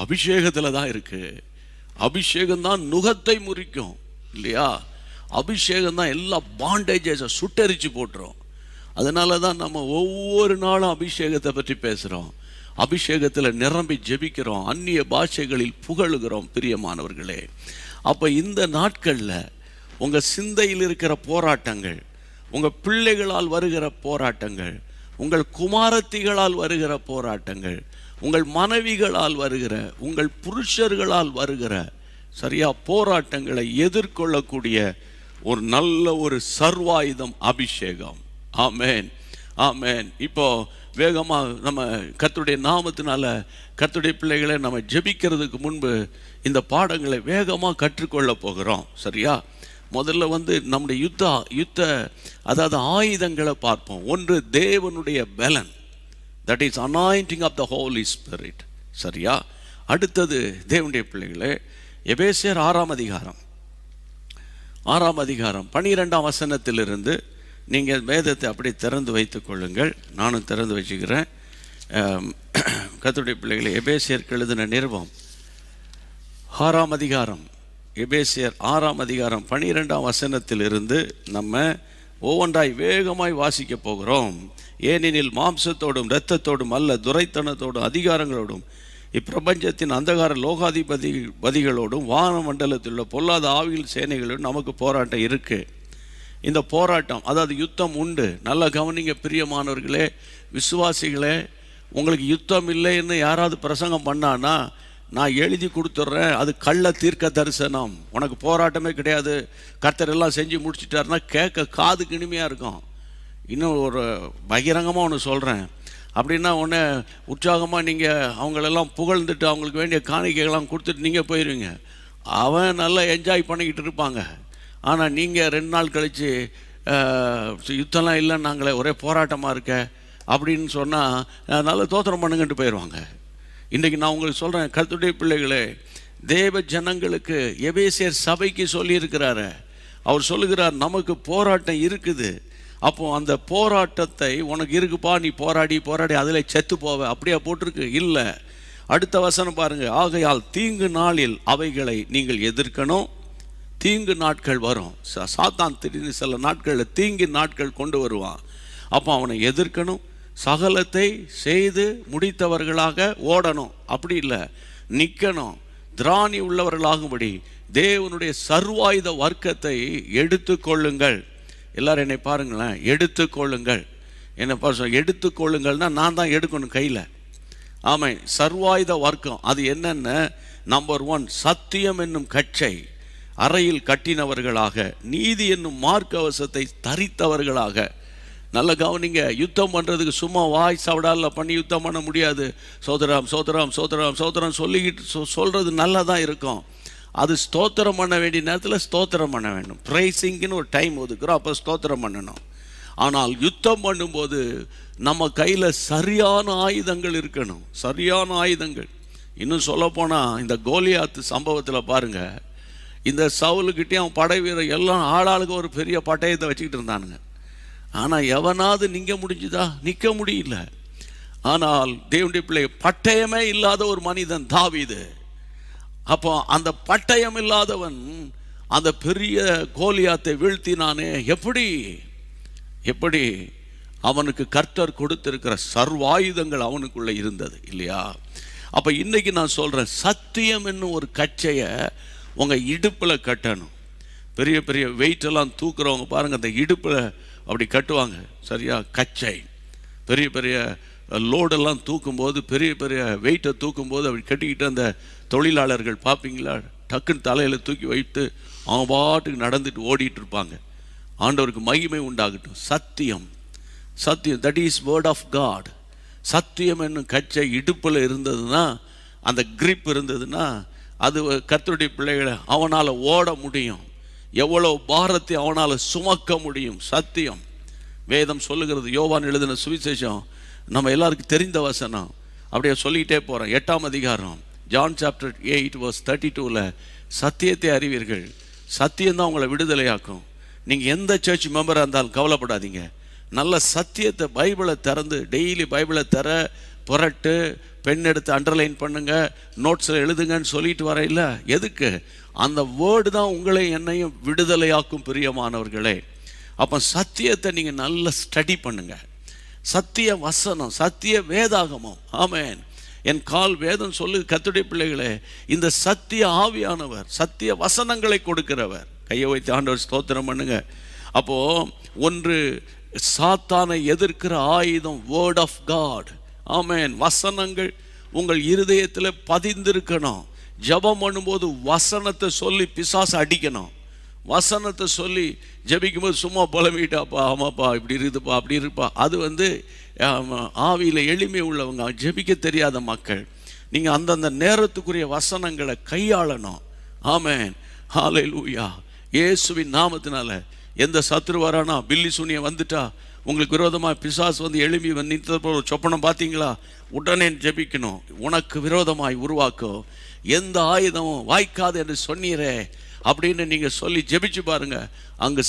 B: அபிஷேகத்தில் தான் இருக்கு. அபிஷேகம் தான் நுகத்தை முறிக்கும் இல்லையா? அபிஷேகம் தான் எல்லா பாண்டேஜஸை சுட்டரிச்சு போட்டுரும். அதனால தான் நம்ம ஒவ்வொரு நாளும் அபிஷேகத்தை பற்றி பேசுகிறோம், அபிஷேகத்தில் நிரம்பி ஜெபிக்கிறோம், அந்நிய பாஷைகளில் புகழுகிறோம். பிரியமானவர்களே, அப்போ இந்த நாட்களில் உங்கள் சிந்தையில் இருக்கிற போராட்டங்கள், உங்கள் பிள்ளைகளால் வருகிற போராட்டங்கள், உங்கள் குமாரத்திகளால் வருகிற போராட்டங்கள், உங்கள் மனைவிகளால் வருகிற, உங்கள் புருஷர்களால் வருகிற சரியா போராட்டங்களை எதிர்கொள்ளக்கூடிய ஒரு நல்ல ஒரு சர்வாயுதம் அபிஷேகம். ஆமென், ஆமென். இப்போ வேகமாக நம்ம கர்த்தருடைய நாமத்தினால கர்த்தருடைய பிள்ளைகளை நம்ம ஜெபிக்கிறதுக்கு முன்பு இந்த பாடங்களை வேகமாக கற்றுக்கொள்ள போகிறோம். சரியா? முதல்ல நம்முடைய யுத்த அதாவது ஆயுதங்களை பார்ப்போம். ஒன்று தேவனுடைய பலன், that is anointing of the Holy Spirit. சரியா? அடுத்தது தேவனுடைய பிள்ளைகளே, எபேசியர் 6ஆம் அதிகாரம் 12ஆம் வசனத்திலிருந்து நீங்கள் வேதத்தை அப்படி திறந்து வைத்துக் கொள்ளுங்கள். நானும் திறந்து வச்சுக்கிறேன். கர்த்தருடைய பிள்ளைகளை, எபேசியருக்கு எழுதின நிருபம் 6ஆம் அதிகாரம், எபேசியர் 6ஆம் அதிகாரம் 12ஆம் வசனத்திலிருந்து நம்ம ஒவ்வொன்றாய் வேகமாய் வாசிக்க போகிறோம். ஏனெனில் மாம்சத்தோடும் இரத்தத்தோடும் அல்ல, துரைத்தனத்தோடும் அதிகாரங்களோடும் இப்பிரபஞ்சத்தின் அந்தகார லோகாதிபதிகளோடும் வான மண்டலத்தில் உள்ள பொல்லாத ஆவியில் சேனைகளோடும் நமக்கு போராட்டம் இருக்குது. இந்த போராட்டம், அதாவது யுத்தம் உண்டு. நல்லா கவனிங்க பிரியமானவர்களே, விசுவாசிகளே. உங்களுக்கு யுத்தம் இல்லைன்னு யாராவது பிரசங்கம் பண்ணான்னா நான் எழுதி கொடுத்துட்றேன், அது கள்ள தீர்க்க தரிசனம், உனக்கு போராட்டமே கிடையாது, கர்த்தர் எல்லாம் செஞ்சு முடிச்சிட்டாருன்னா கேட்க காதுக்கு இனிமையாக இருக்கும். இன்னும் ஒரு பகிரங்கமாக ஒன்று சொல்கிறேன். அப்படின்னா ஒன்று உற்சாகமாக நீங்கள் அவங்களெல்லாம் புகழ்ந்துட்டு அவங்களுக்கு வேண்டிய காணிக்கைகள்லாம் கொடுத்துட்டு நீங்கள் போயிடுவீங்க. அவன் நல்லா என்ஜாய் பண்ணிக்கிட்டு இருப்பாங்க. ஆனால் நீங்கள் 2 நாள் கழித்து யுத்தம்லாம் இல்லைன்னு நாங்களே ஒரே போராட்டமாக இருக்க அப்படின்னு சொன்னால் நல்லா தோத்திரம் பண்ணுங்கன்ட்டு போயிடுவாங்க. இன்றைக்கி நான் உங்களுக்கு சொல்கிறேன், கர்த்தருடைய பிள்ளைகளே, தேவ ஜனங்களுக்கு எபேசியர் சபைக்கு சொல்லியிருக்கிறாரு. அவர் சொல்லுகிறார், நமக்கு போராட்டம் இருக்குது. அப்போது அந்த போராட்டத்தை உனக்கு இருக்குப்பா, நீ போராடி போராடி அதில் செத்து போவ, அப்படியே போட்டிருக்கு இல்லை. அடுத்த வசனம் பாருங்கள், ஆகையால் தீங்கு நாளில் அவைகளை நீங்கள் எதிர்க்கணும். தீங்கு நாட்கள் வரும். சாத்தான் திடீர்னு சில நாட்களில் தீங்கு நாட்கள் கொண்டு வருவான். அப்போ அவனை எதிர்க்கணும். சகலத்தை செய்து முடித்தவர்களாக ஓடணும், அப்படி இல்லை நிற்கணும். திராணி உள்ளவர்களாகும்படி தேவனுடைய சர்வாயுத வர்க்கத்தை எடுத்து கொள்ளுங்கள். எல்லாரும் என்னை பாருங்களேன், எடுத்துக்கொள்ளுங்கள். என்னப்பா எடுத்துக்கொள்ளுங்கள்னா நான் தான் எடுக்கணும் கையில். ஆமாம், சர்வாயுத வர்க்கம் அது என்னென்ன? நம்பர் 1, சத்தியம் என்னும் கச்சை அறையில் கட்டினவர்களாக, நீதி என்னும் மார்க்கவசத்தை தரித்தவர்களாக. நல்ல கவனிங்க, யுத்தம் பண்ணுறதுக்கு சும்மா வாய் சவடாலில் பண்ணி யுத்தம் பண்ண முடியாது. சோதரம் சோதரம் சோதரம் சோதரம் சொல்லிக்கிட்டு சொல்கிறது நல்லா தான் இருக்கும். அது ஸ்தோத்திரம் பண்ண வேண்டிய நேரத்தில் ஸ்தோத்திரம் பண்ண வேண்டும். ப்ரைஸிங்னு ஒரு டைம் ஒதுக்குறோம், அப்போ ஸ்தோத்திரம் பண்ணணும். ஆனால் யுத்தம் பண்ணும்போது நம்ம கையில் சரியான ஆயுதங்கள் இருக்கணும், சரியான ஆயுதங்கள். இன்னும் சொல்லப்போனால் இந்த கோலியாத்து சம்பவத்தில் பாருங்கள், இந்த சவுலுக்கிட்டே அவன் படை வீரர் எல்லாம் ஆளாளுக்கு ஒரு பெரிய பட்டயத்தை வச்சுக்கிட்டு இருந்தானுங்க. ஆனால் எவனாவது நிற்க முடிஞ்சுதா? நிற்க முடியல. ஆனால் தேவனுடைய பிள்ளை, பட்டயமே இல்லாத ஒரு மனிதன் தாவீது. அப்போ அந்த பட்டயம் இல்லாதவன் அந்த பெரிய கோலியாத்தை வீழ்த்தினானே. எப்படி அவனுக்கு கர்த்தர் கொடுத்திருக்கிற சர்வாயுதங்கள் அவனுக்குள்ளே இருந்தது இல்லையா? அப்போ இன்னைக்கு நான் சொல்கிறேன், சத்தியம் என்னும் ஒரு கச்சையை உங்கள் இடுப்பில் கட்டணும். பெரிய பெரிய வெயிட்டெல்லாம் தூக்குறவங்க பாருங்கள், அந்த இடுப்பில் அப்படி கட்டுவாங்க சரியா, கச்சை. பெரிய பெரிய லோடெல்லாம் தூக்கும்போது, பெரிய பெரிய வெயிட்டை தூக்கும்போது அப்படி கட்டிக்கிட்டு அந்த தொழிலாளர்கள் பார்ப்பீங்களா, டக்குன்னு தலையில் தூக்கி வைத்து அவங்க பாட்டுக்கு நடந்துட்டு ஓடிட்டு இருப்பாங்க. ஆண்டவருக்கு மகிமை உண்டாகட்டும். சத்தியம், சத்தியம், that is word of God. சத்தியம் என்னும் கச்சை இடுப்பில் இருந்ததுன்னா, அந்த கிரிப் இருந்ததுன்னா, அது கர்த்தருடைய பிள்ளைகளை அவனால் ஓட முடியும். எவ்வளோ பாரத்தை அவனால் சுமக்க முடியும். சத்தியம். வேதம் சொல்லுகிறது, யோவான் எழுதின சுவிசேஷம் நம்ம எல்லாருக்கும் தெரிந்த வசனம், அப்படியே சொல்லிக்கிட்டே போகிறோம். 8ஆம் அதிகாரம், ஜான் சாப்டர் 8:32, சத்தியத்தை அறிவீர்கள், சத்தியம்தான் உங்களை விடுதலையாக்கும். நீங்கள் எந்த சர்ச் மெம்பராக இருந்தாலும் கவலைப்படாதீங்க. நல்ல சத்தியத்தை பைபிளை திறந்து டெய்லி பைபிளை புரட்டு, பெண் எடுத்து அண்டர்லைன் பண்ணுங்க, நோட்ஸில் எழுதுங்கன்னு சொல்லிட்டு வர இல்லை. எதுக்கு? அந்த வேர்டு தான் உங்களை என்னையும் விடுதலையாக்கும் பிரியமானவர்களே. அப்போ சத்தியத்தை நீங்கள் நல்லா ஸ்டடி பண்ணுங்க. சத்திய வசனம், சத்திய வேதாகமம். ஆமென். என் கால் வேதம் சொல்லு கர்த்தருடைய பிள்ளைகளே, இந்த சத்திய ஆவியானவர் சத்திய வசனங்களை கொடுக்கிறவர். கையை வைத்து ஆண்டவர் ஸ்தோத்திரம் பண்ணுங்க. அப்போ ஒன்று, சாத்தானை எதிர்க்கிற ஆயுதம் வேர்ட் ஆஃப் காட். ஆமென். வசனங்கள் உங்கள் இருதயத்தில் பதிந்திருக்கணும். ஜெபம் பண்ணும்போது வசனத்தை சொல்லி பிசாசை அடிக்கணும். வசனத்தை சொல்லி ஜெபிக்கும்போது சும்மா புலம்பிட்டாப்பா, ஆமாப்பா இப்படி இருக்குதுப்பா அப்படி இருப்பா, அது ஆவியில் எளிமை உள்ளவங்க, ஜெபிக்க தெரியாத மக்கள். நீங்கள் அந்தந்த நேரத்துக்குரிய வசனங்களை கையாளணும். ஆமென். ஹல்லேலூயா. இயேசுவின் நாமத்தினால எந்த சத்துரு வரானா, பில்லி சூனியம் வந்துட்டா, உங்களுக்கு விரோதமாக பிசாசு எழும்பி நிற்கிறது போல ஒரு சொப்பனம் பார்த்தீங்களா, உடனே ஜெபிக்கணும். உனக்கு விரோதமாய் உருவாக்கும் எந்த ஆயுதமும் வாய்க்காது என்று சொன்னீரே அப்படின்னு நீங்கள் சொல்லி ஜெபிச்சு பாருங்க. அங்கு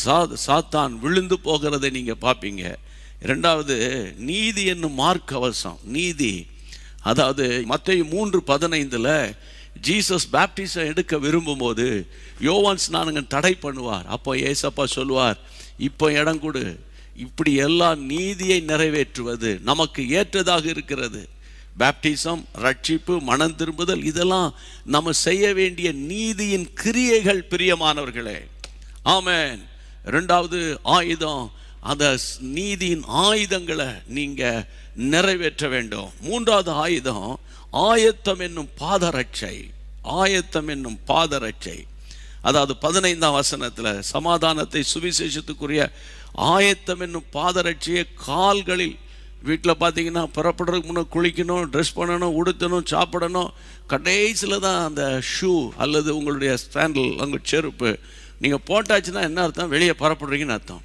B: சாத்தான் விழுந்து போகிறதை நீங்கள் பார்ப்பீங்க. 2வது, நீதி என்னும் மார்க்கவசம். நீதி, அதாவது மத்தேயு 3:15 ஜீசஸ் பேப்டிசம் எடுக்க விரும்பும்போது யோவான் ஸ்நானகன் தடை பண்ணுவார். அப்போ ஏசப்பா சொல்லுவார், இப்போ இடம் கொடு. இப்படி எல்லாம் நீதியை நிறைவேற்றுவது நமக்கு ஏற்றதாக இருக்கிறது. பேப்டிசம், ரட்சிப்பு, மனம் திரும்புதல், இதெல்லாம் நம்ம செய்ய வேண்டிய நீதியின் கிரியைகள் பிரியமானவர்களே. ஆமென். இரண்டாவது ஆயுதம், அந்த நீதியின் ஆயுதங்களை நீங்க நிறைவேற்ற வேண்டும். மூன்றாவது ஆயுதம் ஆயத்தம் என்னும் பாதரட்சை. ஆயத்தம் என்னும் பாதரட்சை, அதாவது 15ஆம் வசனத்துல சமாதானத்தை சுவிசேஷத்துக்குரிய ஆயத்தம் என்னும் பாதரட்சையை கால்களில், வீட்டில் பார்த்தீங்கன்னா புறப்படுறதுக்கு முன்னே குளிக்கணும், ட்ரெஸ் பண்ணணும், உடுத்தணும், சாப்பிடணும். கடைசியில் தான் அந்த ஷூ அல்லது உங்களுடைய ஸ்டாண்டில், உங்கள் செருப்பு நீங்கள் போட்டாச்சுன்னா என்ன அர்த்தம்? வெளியே புறப்படுறீங்கன்னு அர்த்தம்.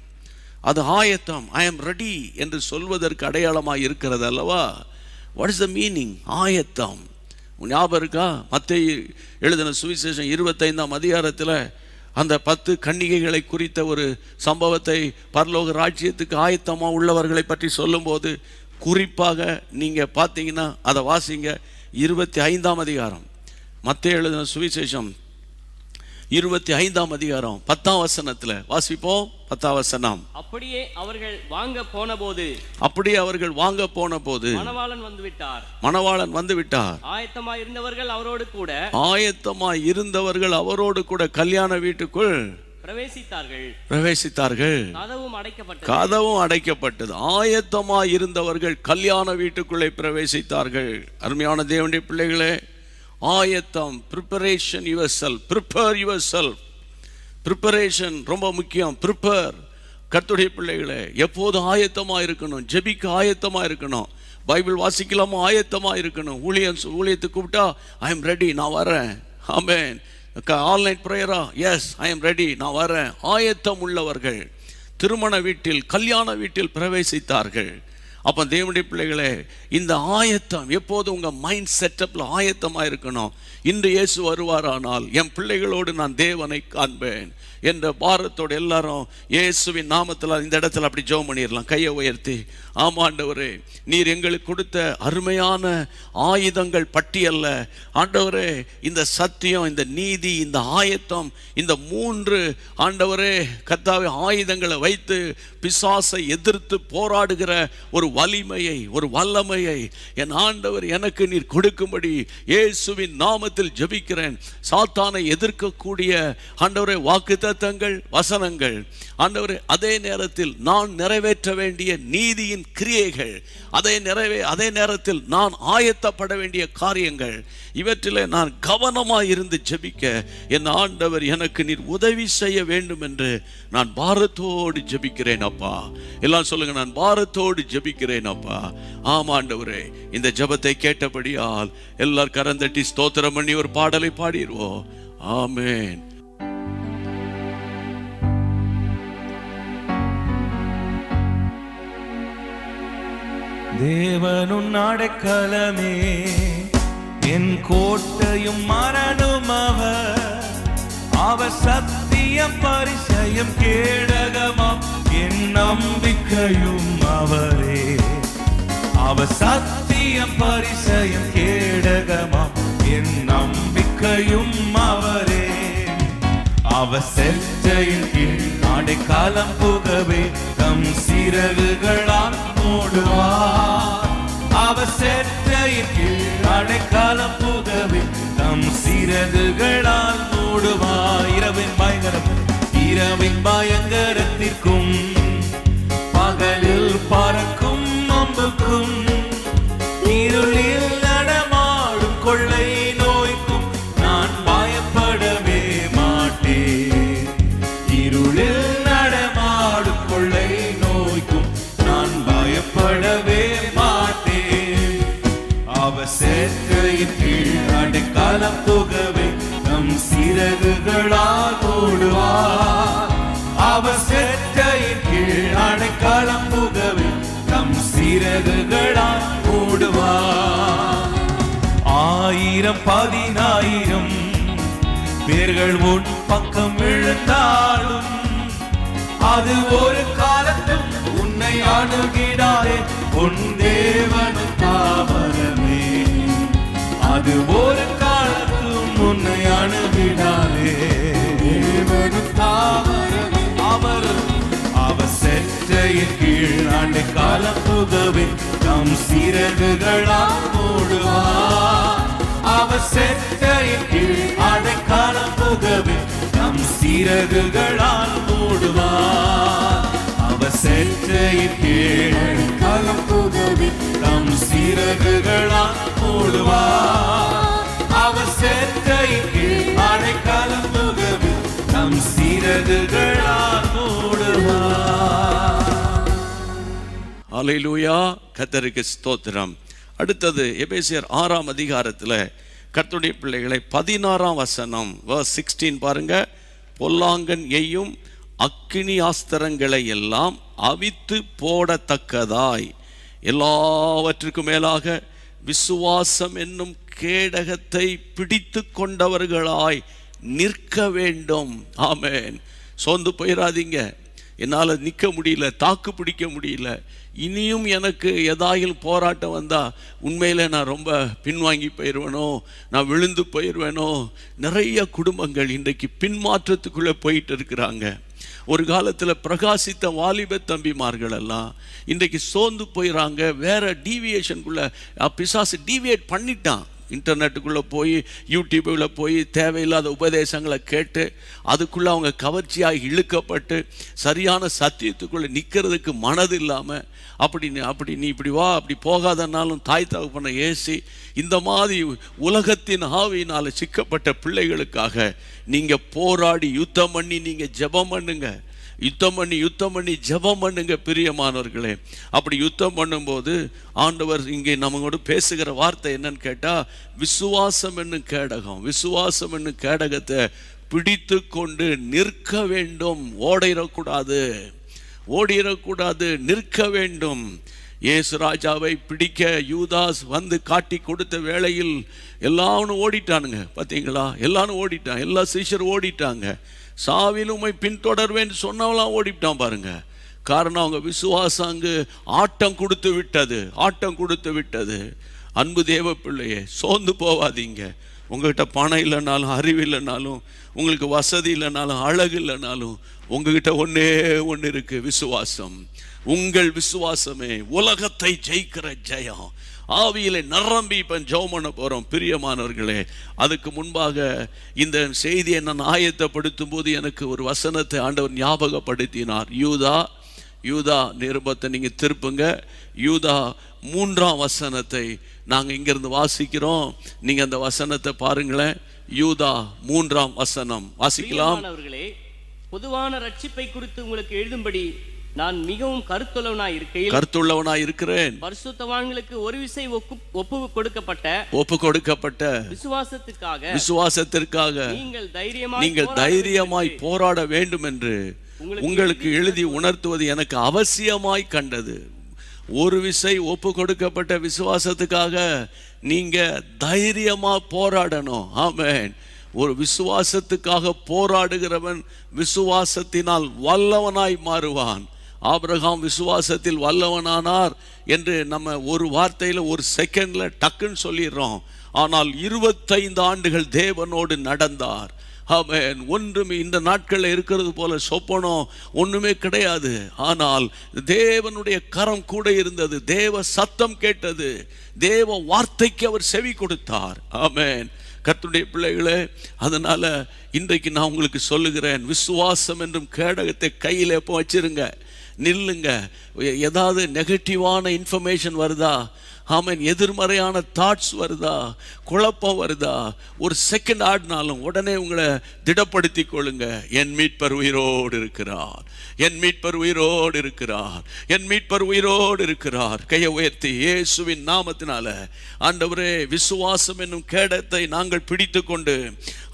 B: அது ஆயத்தம், ஐ ஆம் ரெடி என்று சொல்வதற்கு அடையாளமாக இருக்கிறது அல்லவா? What is the meaning? ஆயத்தம். ஞாபகம் இருக்கா? மத்தேயு எழுதின சுவிசேஷம் 25ஆம் அதிகாரத்தில் அந்த 10 கன்னிகைகளை குறித்த ஒரு சம்பவத்தை, பரலோக ராஜ்யத்துக்கு ஆயத்தமாக உள்ளவர்களை பற்றி சொல்லும்போது குறிப்பாக நீங்கள் பார்த்தீங்கன்னா அதை வாசிங்க. 25ஆம் அதிகாரம், மத்தேயு எழுதின சுவிசேஷம் 25ஆம் அதிகாரம் 10ஆம் வசனத்தில் வாசிப்போம். 10ஆம் வசனம்.
C: அப்படியே அவர்கள் வாங்க போன போது மணவாளன் வந்து விட்டார். ஆயத்தமாய் இருந்தவர்கள் அவரோடு கூட கல்யாண வீட்டுக்குள் பிரவேசித்தார்கள். கதவும் அடைக்கப்பட்டது. ஆயத்தமாய் இருந்தவர்கள் கல்யாண வீட்டுக்குள்ளே பிரவேசித்தார்கள். அருமையான தேவனுடைய பிள்ளைகளே, ஆயத்தம், preparation your self, prepare your self. Preparation ரொம்ப முக்கியம். ப்ரிப்பேர். கர்த்தருடைய பிள்ளைகளே, எப்போதும் ஆயத்தமாக இருக்கணும். ஜெபிக்க ஆயத்தமாக இருக்கணும். பைபிள் வாசிக்கலாமா? ஆயத்தமாக இருக்கணும். ஊழியத்துக்கு கூப்பிட்டா ஐ எம் ரெடி, நான் வரேன். ஆமென். ஆன்லைன் ப்ரேயரா? எஸ், ஐ எம் ரெடி, நான் வரேன். ஆயத்தம் உள்ளவர்கள் திருமண வீட்டில், கல்யாண வீட்டில் பிரவேசித்தார்கள். அப்போ தேவனுடைய பிள்ளைகளே, இந்த ஆயத்தம் எப்போதும் உங்கள் மைண்ட் செட்டப்பில் ஆயத்தமாக இருக்கணும். இன்று இயேசு வருவாரானால் என் பிள்ளைகளோடு நான் தேவனை காண்பேன் என்ற பாரத்தோடு எல்லாரும் இயேசுவின் நாமத்தில் இந்த இடத்துல அப்படி ஜெபம் பண்ணிடலாம், கையை உயர்த்தி. ஆமாண்டவரே, நீர் எங்களுக்கு கொடுத்த அருமையான ஆயுதங்கள் பட்டியல்ல ஆண்டவரே, இந்த சத்தியம், இந்த நீதி, இந்த ஆயத்தம், இந்த 3 ஆண்டவரே கர்த்தாவே ஆயுதங்களை வைத்து பிசாசை எதிர்த்து போராடுகிற ஒரு வலிமையை, ஒரு வல்லமையை என் ஆண்டவர் எனக்கு நீர் கொடுக்கும்படி இயேசுவின் நாமத்தில் ஜெபிக்கிறேன். சாத்தானை எதிர்க்கக்கூடிய ஆண்டவரே வாக்குத்தத்தங்கள், வசனங்கள் ஆண்டவரே, அதே நேரத்தில் நான் நிறைவேற்ற வேண்டிய நீதியின் கிரியைகள், அதே நேரத்தில் நான் ஆயத்தப்பட வேண்டிய காரியங்கள், இவற்றிலே நான் கவனமாக இருந்து ஜெபிக்க என் ஆண்டவர் எனக்கு நீர் உதவி செய்ய வேண்டும் என்று நான் பாரத்தோடு ஜெபிக்கிறேன் அப்பா. எல்லாம் சொல்லுங்க, நான் பாரத்தோடு ஜெபிக்கிறேன் அப்பா. ஆமா ஆண்டவரே, இந்த ஜெபத்தை கேட்டபடியால் எல்லாரும் கரந்தட்டி ஸ்தோத்திரம் பண்ணி ஒரு பாடலை பாடிடுவோம். ஆமென்.
D: தேவனும் அடைக்கலமே, என் கோட்டையும் மரணும் அவர் சத்தியம் பரிசயம் கேடகமாம் என் நம்பிக்கையும் அவரே. அவர் சத்தியம் பரிசயம் கேடகமாம் என் நம்பிக்கையும் அவரே. அவர் செற்றையின் கீழ் அடைக்கலம் புகவே தம் சிறகுகளால் மூடுவார். அவர் செற்றையின் கீழ் அடைக்கலம் புகவே தம் சிறகுகளால் மூடுவார். இரவின் பயங்கரத்திற்கும் பகலில் பறக்கும் அம்புக்கும் இருளில் நடமாடும் கொள்ளை நோய்க்கும் நான் பயப்படவே மாட்டேன். இருளில் நடமாடும் கொள்ளை நோய்க்கும் நான் பயப்படவே மாட்டேன். அவர் சேர்க்கையின் கீழ் அடைக்கலம் புகவே நம் சிறகுகளால் மூடுவார். அவர் சேர்க்கையின் கீழ் அடைக்கலம் புகவே நம் சிறகுகளால் மூடுவார். 1000 10,000 பேர்கள் உன் பக்கம் விழுந்தாலும் அது ஒரு காலத்தில் உன்னை அணுகிடாதே. உன் தேவனும் தாவரமே, அது ஒரு காலத்தில் உன்னை அணுகிடாதே. தேவனும் தாவரமே, அவர் செட்டையின் கீழ் ஆண்டு காலம் புகவின் தம் சிறகுகளால் மூடுவார். அவர் செட்டையின் கீழ் ஆண்டு காலம் புகவின் தம் சிறகுகளால் மூடுவார். அவர் செட்டையின் கீழ் காலம் புகவின் தம் சிறகுகளால் மூடுவார். அவர் செட்டையின் கீழ் ஆண்டு காலம் புகவின் தம் சிறகுகளால் மூடுவார்.
C: அல்லேலூயா, கர்த்தருக்கு ஸ்தோத்திரம். அடுத்தது எபேசியர் 6ஆம் அதிகாரத்தில் கர்த்தருடைய பிள்ளைகளை 16ஆம் வசனம் verse 16 பாருங்க. பொல்லாங்கன் எய்யும் அக்கினி ஆஸ்திரங்களை எல்லாம் அவித்து போடத்தக்கதாய் எல்லாவற்றுக்கும் மேலாக விசுவாசம் என்னும் கேடகத்தை பிடித்து கொண்டவர்களாய் நிற்க வேண்டும். ஆமென். சோர்ந்து போயிடாதீங்க. என்னால் நிற்க முடியல, தாக்கு பிடிக்க முடியல, இனியும் எனக்கு ஏதாயிலும் போராட்டம் வந்தால் உண்மையில் நான் ரொம்ப பின்வாங்கி போயிடுவேனோ, நான் விழுந்து போயிடுவேனோ. நிறைய குடும்பங்கள் இன்றைக்கு பின்மாற்றத்துக்குள்ளே போயிட்டு இருக்கிறாங்க. ஒரு காலத்தில் பிரகாசித்த வாலிப தம்பிமார்கள் எல்லாம் இன்றைக்கு சோர்ந்து போயிடறாங்க. வேற டீவியேஷனுக்குள்ளே பிசாசு டீவியேட் பண்ணிட்டான். இன்டர்நெட்டுக்குள்ளே போய் யூடியூப்பில் போய் தேவையில்லாத உபதேசங்களை கேட்டு அதுக்குள்ளே அவங்க கவர்ச்சியாக இழுக்கப்பட்டு சரியான சத்தியத்துக்குள்ளே நிற்கிறதுக்கு மனது இல்லாமல் அப்படி நீ இப்படி வா, அப்படி போகாதனாலும் தாய் தகப்பனை ஏசி இந்த மாதிரி உலகத்தின் ஆவியினால் சிக்கப்பட்ட பிள்ளைகளுக்காக நீங்கள் போராடி யுத்தம் பண்ணி நீங்கள் ஜெபம் பண்ணுங்க. யுத்தம் பண்ணி ஜெபம் பண்ணுங்க பிரியமானவர்களே. அப்படி யுத்தம் பண்ணும்போது ஆண்டவர் இங்கே நம்மளோட பேசுகிற வார்த்தை என்னன்னு கேட்டால், விசுவாசம் என்னும் கேடகம், விசுவாசம் என்னும் கேடகத்தை பிடித்து கொண்டு நிற்க வேண்டும். ஓடிடக்கூடாது, நிற்க வேண்டும். இயேசு ராஜாவை பிடிக்க யூதாஸ் வந்து காட்டி கொடுத்த வேளையில் எல்லாரும் ஓடிட்டானுங்க. பார்த்தீங்களா, எல்லாரும் ஓடிட்டான், எல்லா சீஷர் ஓடிட்டாங்க. சாவில் உம்மை பின்தொடர்வேன் சொன்னவெல்லாம் ஓடிட்டான் பாருங்க. காரணம் அவங்க விசுவாசம் அங்கு ஆட்டம் கொடுத்து விட்டது. அன்பு தேவ பிள்ளையே, சோர்ந்து போவாதீங்க. உங்ககிட்ட பணம் இல்லைனாலும், அறிவு இல்லைனாலும், உங்களுக்கு வசதி இல்லைனாலும், அழகு இல்லைனாலும், உங்ககிட்ட ஒன்னே ஒன்று இருக்கு, விசுவாசம். உங்கள் விசுவாசமே உலகத்தை ஜெயிக்கிற ஜெயம். ஆவியிலே நிரம்பி இப்போ ஜெபம் பண்ண போகிறோம் பிரியமானவர்களே. அதுக்கு முன்பாக இந்த செய்தியை நான் ஆயத்தப்படுத்தும் போது எனக்கு ஒரு வசனத்தை ஆண்டவர் ஞாபகப்படுத்தினார். யூதா நிருபத்தை நீங்கள் திருப்புங்க. யூதா 3ஆம் வசனத்தை நாங்கள் இங்கிருந்து வாசிக்கிறோம். நீங்கள் அந்த வசனத்தை பாருங்களேன். யூதா 3ஆம் வசனம் வாசிக்கலாம்.
E: பொதுவான ரட்சிப்பை குறித்து உங்களுக்கு எழுதும்படி நான் மிகவும் கருத்துள்ளவனாய் இருக்கிறேன். பரிசுத்தவான்களுக்கு ஒரு விசை ஒப்பு கொடுக்கப்பட்ட விசுவாசத்திற்காக நீங்கள் தைரியமாய் போராட வேண்டும் என்று உங்களுக்கு எழுதி உணர்த்துவது எனக்கு அவசியமாய் கண்டது. ஒரு விசை ஒப்பு கொடுக்கப்பட்ட விசுவாசத்துக்காக நீங்க தைரியமா போராடணும். ஆமென். ஒரு விசுவாசத்துக்காக போராடுகிறவன் விசுவாசத்தினால் வல்லவனாய் மாறுவான். ஆபிரகாம் விசுவாசத்தில் வல்லவனானார் என்று நம்ம ஒரு வார்த்தையில் ஒரு செகண்ட்ல டக்குன்னு சொல்லிடுறோம். ஆனால் 25 ஆண்டுகள் தேவனோடு நடந்தார். ஆமென். ஒன்றுமே இந்த நாட்களில் இருக்கிறது போல சொப்பனம் ஒன்றுமே கிடையாது. ஆனால் தேவனுடைய கரம் கூட இருந்தது, தேவ சத்தம் கேட்டது, தேவ வார்த்தைக்கு அவர் செவி கொடுத்தார். ஆமென். கர்த்தருடைய பிள்ளைகளே, அதனால இன்றைக்கு நான் உங்களுக்கு சொல்லுகிறேன், விசுவாசம் என்றும் கேடகத்தை கையில் எப்போ வச்சிருங்க, நில்லுங்க. ஏதாவது நெகட்டிவான இன்ஃபர்மேஷன் வருதா, ஆமென், எதிர்மறையான தாட்ஸ் வருதா, குழப்பம் வருதா, ஒரு செகண்ட் ஆடினாலும் உடனே உங்களை திடப்படுத்தி கொள்ளுங்க. என் மீட்பர் உயிரோடு இருக்கிறார், என் மீட்பர் உயிரோடு இருக்கிறார், என் மீட்பர் உயிரோடு இருக்கிறார். கையை உயர்த்தி இயேசுவின் நாமத்தினால ஆண்டவரே, விசுவாசம் என்னும் கேடத்தை நாங்கள் பிடித்து கொண்டு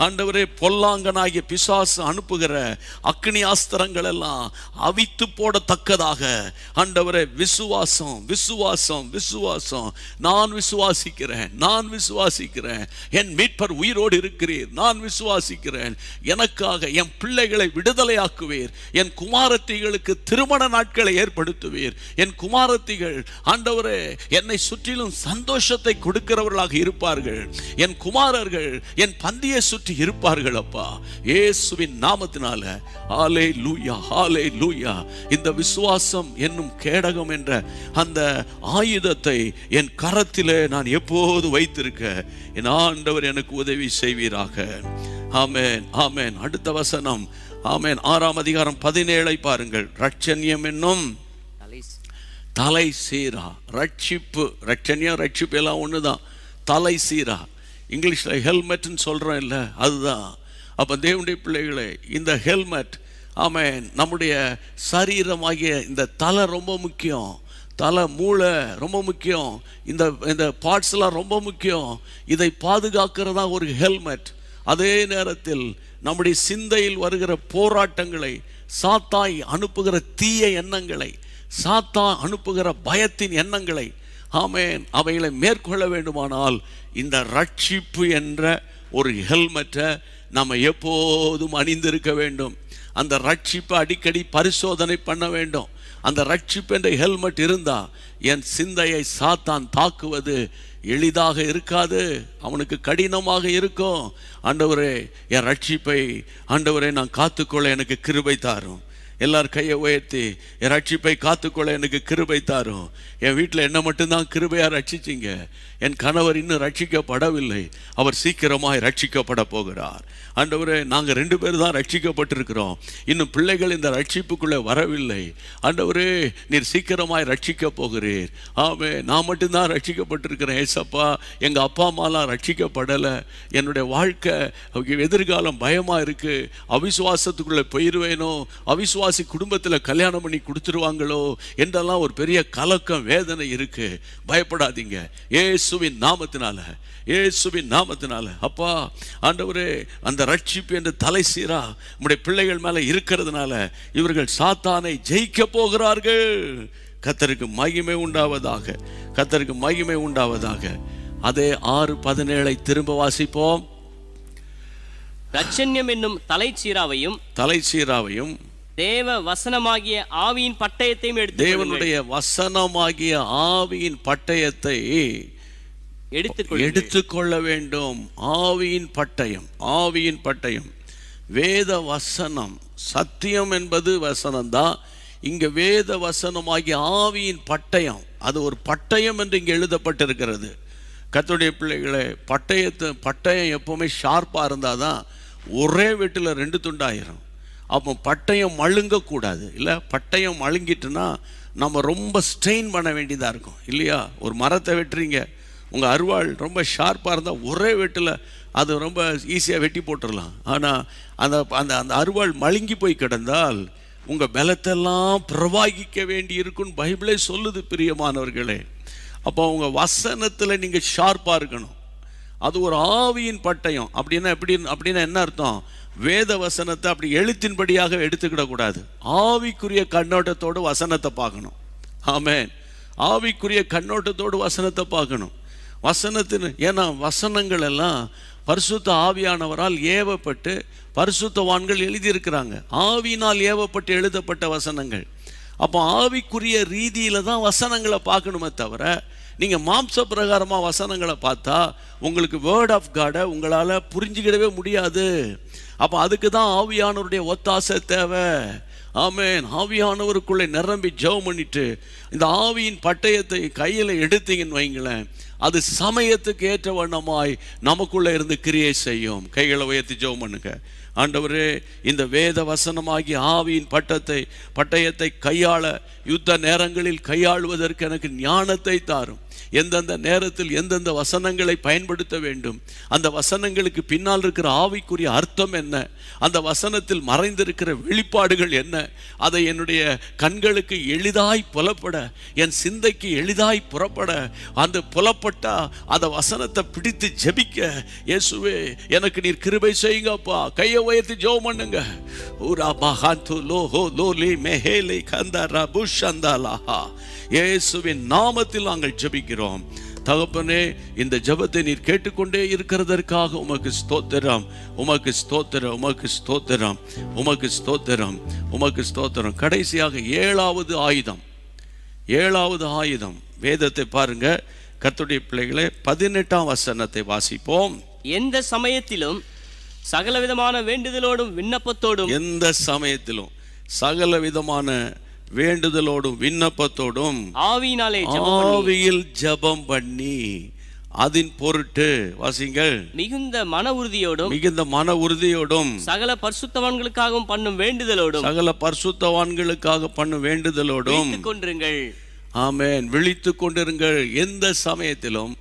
E: ஆண்டவரே, பொல்லாங்கனாகிய பிசாசு அனுப்புகிற அக்னி ஆஸ்திரங்கள் எல்லாம் அவித்து போடத்தக்கதாக ஆண்டவரே, விசுவாசம் விசுவாசம் விசுவாசம்
C: சொல்லணும், நான் விசுவாசிக்கிறேன், நான் விசுவாசிக்கிறேன், என் மீட்பர் உயிரோடு இருக்கிறீர், நான் விசுவாசிக்கிறேன், எனக்காக என் பிள்ளைகளை விடுதலையாக்குவீர், என் குமாரத்திகளுக்கு திருமண நாட்களை ஏற்படுத்துவீர், என் குமாரத்திகள் ஆண்டவரே என்னை சுற்றிலும் சந்தோஷத்தை கொடுக்கிறவர்களாக இருப்பார்கள், என் குமாரர்கள் என் பந்தியை சுற்றி இருப்பார்கள் அப்பா, இயேசுவின் நாமத்தினால. ஹல்லேலூயா, ஹல்லேலூயா. இந்த விசுவாசம் என்னும் கேடகம் என்ற அந்த ஆயுதத்தை என் கரத்திலே நான் எப்போது வைத்திருக்க என் ஆண்டவர் எனக்கு உதவி செய்வீராக. ஆமென், ஆமென். அடுத்த வசனம், ஆமென், 6ஆம் அதிகாரம் 17 பாருங்கள். ரட்சண்யம் என்னும் தலை சீரா. ரட்சிப்பு, ரட்சண்யம் ரட்சிப்பு எல்லாம் ஒண்ணுதான். தலை சீரா, இங்கிலீஷ்ல ஹெல்மெட்னு சொல்றோம் இல்ல, அதுதான். அப்ப தேவனுடைய பிள்ளைகளே, இந்த ஹெல்மெட், ஆமென், நம்முடைய சரீரமாகிய இந்த தலை ரொம்ப முக்கியம், தலை மூளை ரொம்ப முக்கியம், இந்த பார்ட்ஸ் எல்லாம் ரொம்ப முக்கியம். இதை பாதுகாக்கிறதா ஒரு ஹெல்மெட். அதே நேரத்தில் நம்முடைய சிந்தையில் வருகிற போராட்டங்களை, சாத்தாய் அனுப்புகிற தீய எண்ணங்களை, சாத்தான் அனுப்புகிற பயத்தின் எண்ணங்களை, ஆமென், அவைகளை மேற்கொள்ள வேண்டுமானால் இந்த ரட்சிப்பு என்ற ஒரு ஹெல்மெட்டை நம்ம எப்போதும் அணிந்திருக்க வேண்டும். அந்த ரட்சிப்பை அடிக்கடி பரிசோதனை பண்ண வேண்டும். அந்த ரட்சிப்பு என்ற ஹெல்மெட் இருந்தா என் சிந்தையை சாத்தான் தாக்குவது எளிதாக இருக்காது, அவனுக்கு கடினமாக இருக்கும். ஆண்டவரே, என் ரட்சிப்பை ஆண்டவரே நான் காத்துக்கொள்ள எனக்கு கிருபை தாரும். எல்லாரும் கையை உயர்த்தி, என் ரட்சிப்பை காத்துக்கொள்ள எனக்கு கிருபை தாரும். என் வீட்டில் என்ன மட்டும்தான் கிருபையா ரட்சிச்சிங்க, என் கணவர் இன்னும் ரட்சிக்கப்படவில்லை, அவர் சீக்கிரமாய் ரட்சிக்கப்பட போகிறார். ஆண்டவரே, நாங்கள் 2 பேர் தான் ரட்சிக்கப்பட்டிருக்கிறோம், இன்னும் பிள்ளைகள் இந்த ரட்சிப்புக்குள்ளே வரவில்லை. ஆண்டவரே, நீர் சீக்கிரமாய் ரட்சிக்க போகிறீர். ஆமே, நான் மட்டும்தான் ரட்சிக்கப்பட்டிருக்கிறேன் ஏசப்பா, எங்கள் அப்பா அம்மாலாம் ரட்சிக்கப்படலை, என்னுடைய வாழ்க்கை எதிர்காலம் பயமாக இருக்கு, அவிசுவாசத்துக்குள்ளே போயிடுவேனோ, அவிசுவாசி குடும்பத்தில் கல்யாணம் பண்ணி கொடுத்துருவாங்களோ என்றெல்லாம் ஒரு பெரிய கலக்கம், வேதனை இருக்கு. பயப்படாதீங்க, இயேசுவின் நாமத்தினால, இயேசுவின் நாமத்தினால. அப்பா ஆண்டவரே, அந்த ரட்சிப்பு என்ற தலை சீரா நம்முடைய பிள்ளைகள் மேல இருக்கிறதுனால இவர்கள் சாத்தானை ஜெயிக்க போகிறார்கள். கர்த்தருக்கு மகிமை உண்டாவதாக, கர்த்தருக்கு மகிமை உண்டாவதாக. அதே 6:17 திரும்ப வாசிப்போம்.
E: ரட்சண்யம் என்னும் தலைச்சீராவையும் தேவ வசனமாகிய ஆவியின் பட்டயத்தையும் எடுத்து,
C: தேவனுடைய வசனமாகிய ஆவியின் பட்டயத்தை எடுத்துக்கொள்ள வேண்டும். ஆவியின் பட்டயம், ஆவியின் பட்டயம், வேத வசனம், சத்தியம் என்பது வசனம்தான். இங்க வேத வசனமாகிய ஆவியின் பட்டயம், அது ஒரு பட்டயம் என்று இங்கே எழுதப்பட்டிருக்கிறது. கர்த்தருடைய பிள்ளைகளே, பட்டயம் எப்பவுமே ஷார்ப்பாக இருந்தால் தான் ஒரே வெட்டில் 2 துண்டாயிரும். அப்போ பட்டயம் மழுங்கக்கூடாது இல்லை, பட்டயம் மழுங்கிட்டுன்னா நம்ம ரொம்ப ஸ்ட்ரெயின் பண்ண வேண்டியதாக இருக்கும் இல்லையா. ஒரு மரத்தை வெட்டுறீங்க, உங்கள் அருவாள் ரொம்ப ஷார்ப்பாக இருந்தால் ஒரே வெட்டில் அது ரொம்ப ஈஸியாக வெட்டி போட்டுடலாம். ஆனால் அந்த அந்த அந்த அருவாள் மழுங்கி போய் கிடந்தால் உங்கள் பலத்தெல்லாம் பிரவாகிக்க வேண்டி இருக்குன்னு பைபிளே சொல்லுது பிரியமானவர்களே. அப்போ உங்கள் வசனத்தில் நீங்கள் ஷார்ப்பாக இருக்கணும். அது ஒரு ஆவியின் பட்டயம். அப்படின்னா என்ன அர்த்தம்? வேத வசனத்தை அப்படி எழுத்தின்படியாக எடுத்துக்கிடக்கூடாது. ஆவிக்குரிய கண்ணோட்டத்தோடு வசனத்தை பார்க்கணும். ஆமென். ஆவிக்குரிய கண்ணோட்டத்தோடு வசனத்தை பார்க்கணும். ஏன்னா வசனங்கள் எல்லாம் பரிசுத்த ஆவியானவரால் ஏவப்பட்டு பரிசுத்தவான்கள் எழுதியிருக்கிறாங்க. ஆவியினால் ஏவப்பட்டு எழுதப்பட்ட வசனங்கள். அப்போ ஆவிக்குரிய ரீதியில தான் வசனங்களை பார்க்கணுமே தவிர நீங்கள் மாம்ச பிரகாரமாக வசனங்களை பார்த்தா உங்களுக்கு வேர்ட் ஆஃப் காடை உங்களால் புரிஞ்சுக்கிடவே முடியாது. அப்போ அதுக்கு தான் ஆவியானவருடைய ஒத்தாசை தேவை. ஆமென். ஆவியானவருக்குள்ளே நிரம்பி ஜெபம் பண்ணிட்டு இந்த ஆவியின் பட்டயத்தை கையில் எடுத்தீங்கன்னு வைங்களேன், அது சமயத்துக்கு ஏற்ற வண்ணமாய் நமக்குள்ளே இருந்து கிரியை செய்யும். கைகளை உயர்த்தி ஜெபம் பண்ணுங்க. ஆண்டவரே, இந்த வேத வசனமாகிய ஆவியின் பட்டயத்தை கையாள, யுத்த நேரங்களில் கையாளுவதற்கு எனக்கு ஞானத்தை தாரும். எந்தெந்த நேரத்தில் எந்தெந்த வசனங்களை பயன்படுத்த வேண்டும், அந்த வசனங்களுக்கு பின்னால் இருக்கிற ஆவிக்குரிய அர்த்தம் என்ன, அந்த வசனத்தில் மறைந்திருக்கிற வெளிப்பாடுகள் என்ன, அதை என்னுடைய கண்களுக்கு எளிதாய் புலப்பட, என் சிந்தைக்கு எளிதாய் புறப்பட, அந்த புலப்பட்டா அந்த வசனத்தை பிடித்து ஜெபிக்க, இயேசுவே எனக்கு நீர் கிருபை செய்யுங்கப்பா. கையை உயர்த்தி ஜெபம் பண்ணுங்க. ஊரா பஹாந்து லோஹோ லோலி மெஹேலை கந்தரா புஷந்தாலாஹா. இயேசுவின் நாமத்தில் நாங்கள் ஜெபிக்கிறோம். தகப்பனே, இந்த ஜெபத்தை நீர் கேட்டுக்கொண்டே இருக்கிறதற்காக உமக்கு ஸ்தோத்திரம், உமக்கு ஸ்தோத்திரம், உமக்கு ஸ்தோத்திரம், உமக்கு ஸ்தோத்திரம், உமக்கு ஸ்தோத்திரம். கடைசியாக ஏழாவது ஆயுதம் வேதத்தை பாருங்க கர்த்தருடைய பிள்ளைகளே. 18ஆம் வசனத்தை வாசிப்போம்.
E: எந்த சமயத்திலும் சகலவிதமான வேண்டுதலோடும் விண்ணப்பத்தோடும்,
C: எந்த சமயத்திலும் சகல விதமான வேண்டுதலோடும் விண்ணப்பத்தோடும் ஆவியில் ஜெபம் பண்ணி அதன் பொருட்டு வாசிங்கள்
E: மிகுந்த மன உறுதியோடும்
C: சகல பரிசுத்தவான்களுக்காகவும் பண்ணும் வேண்டுதலோடும்
E: கொண்டிருங்கள்.
C: ஆமென். விழித்துக் கொண்டிருங்கள். எந்த சமயத்திலும்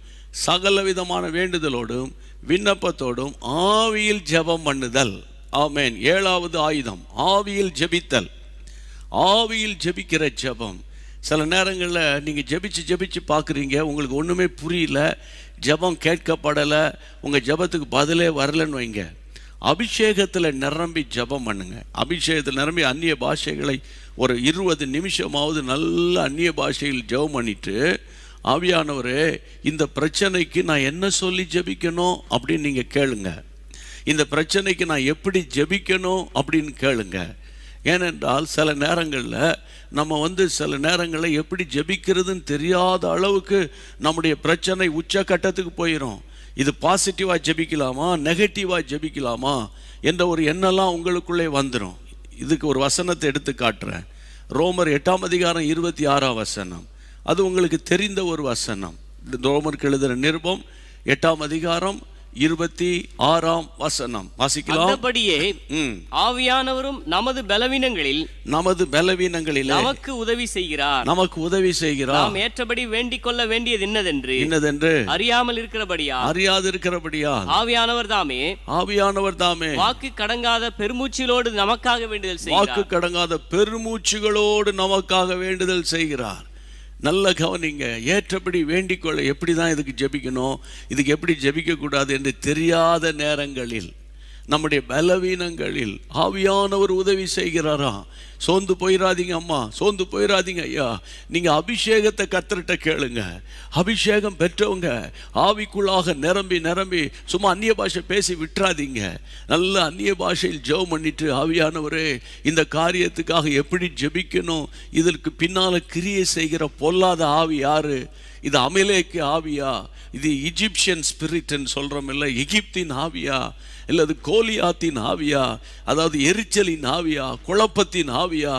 C: சகல விதமான வேண்டுதலோடும் விண்ணப்பத்தோடும் ஆவியில் ஜெபம் பண்ணுதல். ஆமென். ஏழாவது ஆயுதம் ஆவியில் ஜெபித்தல். ஆவியில் ஜெபிக்கிற ஜெபம். சில நேரங்களில் நீங்கள் ஜெபிச்சு பார்க்குறீங்க, உங்களுக்கு ஒன்றுமே புரியல, ஜெபம் கேட்கப்படலை, உங்கள் ஜெபத்துக்கு பதிலே வரலன்னு வைங்க. அபிஷேகத்தில் நிரம்பி ஜெபம் பண்ணுங்க. அபிஷேகத்தில் நிரம்பி அந்நிய பாஷைகளை ஒரு 20 நிமிஷமாவது நல்ல அந்நிய பாஷையில் ஜெபம் பண்ணிட்டு, ஆவியானவரே இந்த பிரச்சனைக்கு நான் என்ன சொல்லி ஜெபிக்கணும் அப்படின்னு நீங்கள் கேளுங்க. இந்த பிரச்சனைக்கு நான் எப்படி ஜெபிக்கணும் அப்படின்னு கேளுங்க. ஏனென்றால் சில நேரங்களில் நம்ம சில நேரங்களில் எப்படி ஜெபிக்கிறதுன்னு தெரியாத அளவுக்கு நம்முடைய பிரச்சனை உச்சக்கட்டத்துக்கு போயிடும். இது பாசிட்டிவாக ஜெபிக்கலாமா நெகட்டிவாக ஜெபிக்கலாமா என்ற ஒரு எண்ணெல்லாம் உங்களுக்குள்ளே வந்துடும். இதுக்கு ஒரு வசனத்தை எடுத்து காட்டுறேன். ரோமர் 8ஆம் அதிகாரம் 26ஆம் வசனம். அது உங்களுக்கு தெரிந்த ஒரு வசனம். ரோமருக்கு எழுதுகிற நிருபம் 8ஆம் அதிகாரம் 26ஆம் வசனம் வாசிக்கலாம்.
E: அப்படியே ஆவியானவரும் நமது பலவீனங்களில் நமக்கு உதவி செய்கிறார். நாம் ஏற்றபடி வேண்டிக் கொள்ள வேண்டியது இன்னதென்று அறியாமல் இருக்கிறபடியா ஆவியானவர் தாமே வாக்கு கடங்காத பெருமூச்சுகளோடு நமக்காக வேண்டுதல் செய்கிறார். நல்ல கவனிங்க. ஏற்றபடி வேண்டிக்கொள்ள எப்படி தான் இதுக்கு ஜெபிக்கணும், இதுக்கு எப்படி ஜெபிக்கக்கூடாது என்று தெரியாத நேரங்களில், நம்முடைய பலவீனங்களில் ஆவியானவர் உதவி செய்கிறாரா. சோர்ந்து போயிடாதீங்க அம்மா, சோர்ந்து போயிடாதீங்க ஐயா. நீங்கள் அபிஷேகத்தை கர்த்தர்கிட்ட கேளுங்க. அபிஷேகம் பெற்றவங்க ஆவிக்குள்ளாக நிரம்பி சும்மா அந்நிய பாஷை பேசி விட்டுறாதீங்க. நல்ல அந்நிய பாஷையில் ஜெபம் பண்ணிட்டு, ஆவியானவரே இந்த காரியத்துக்காக எப்படி ஜெபிக்கணும், இதற்கு பின்னால் கிரியை செய்கிற பொல்லாத ஆவி யாரு, இது அமலேக்கு ஆவியா, இது இஜிப்சியன் ஸ்பிரிட்ன்னு சொல்கிறோம் இல்லை, எகிப்தின் ஆவியா, இல்லை அது கோலியாத்தின் ஆவியா, அதாவது எரிச்சலின் ஆவியா, குழப்பத்தின் ஆவியா,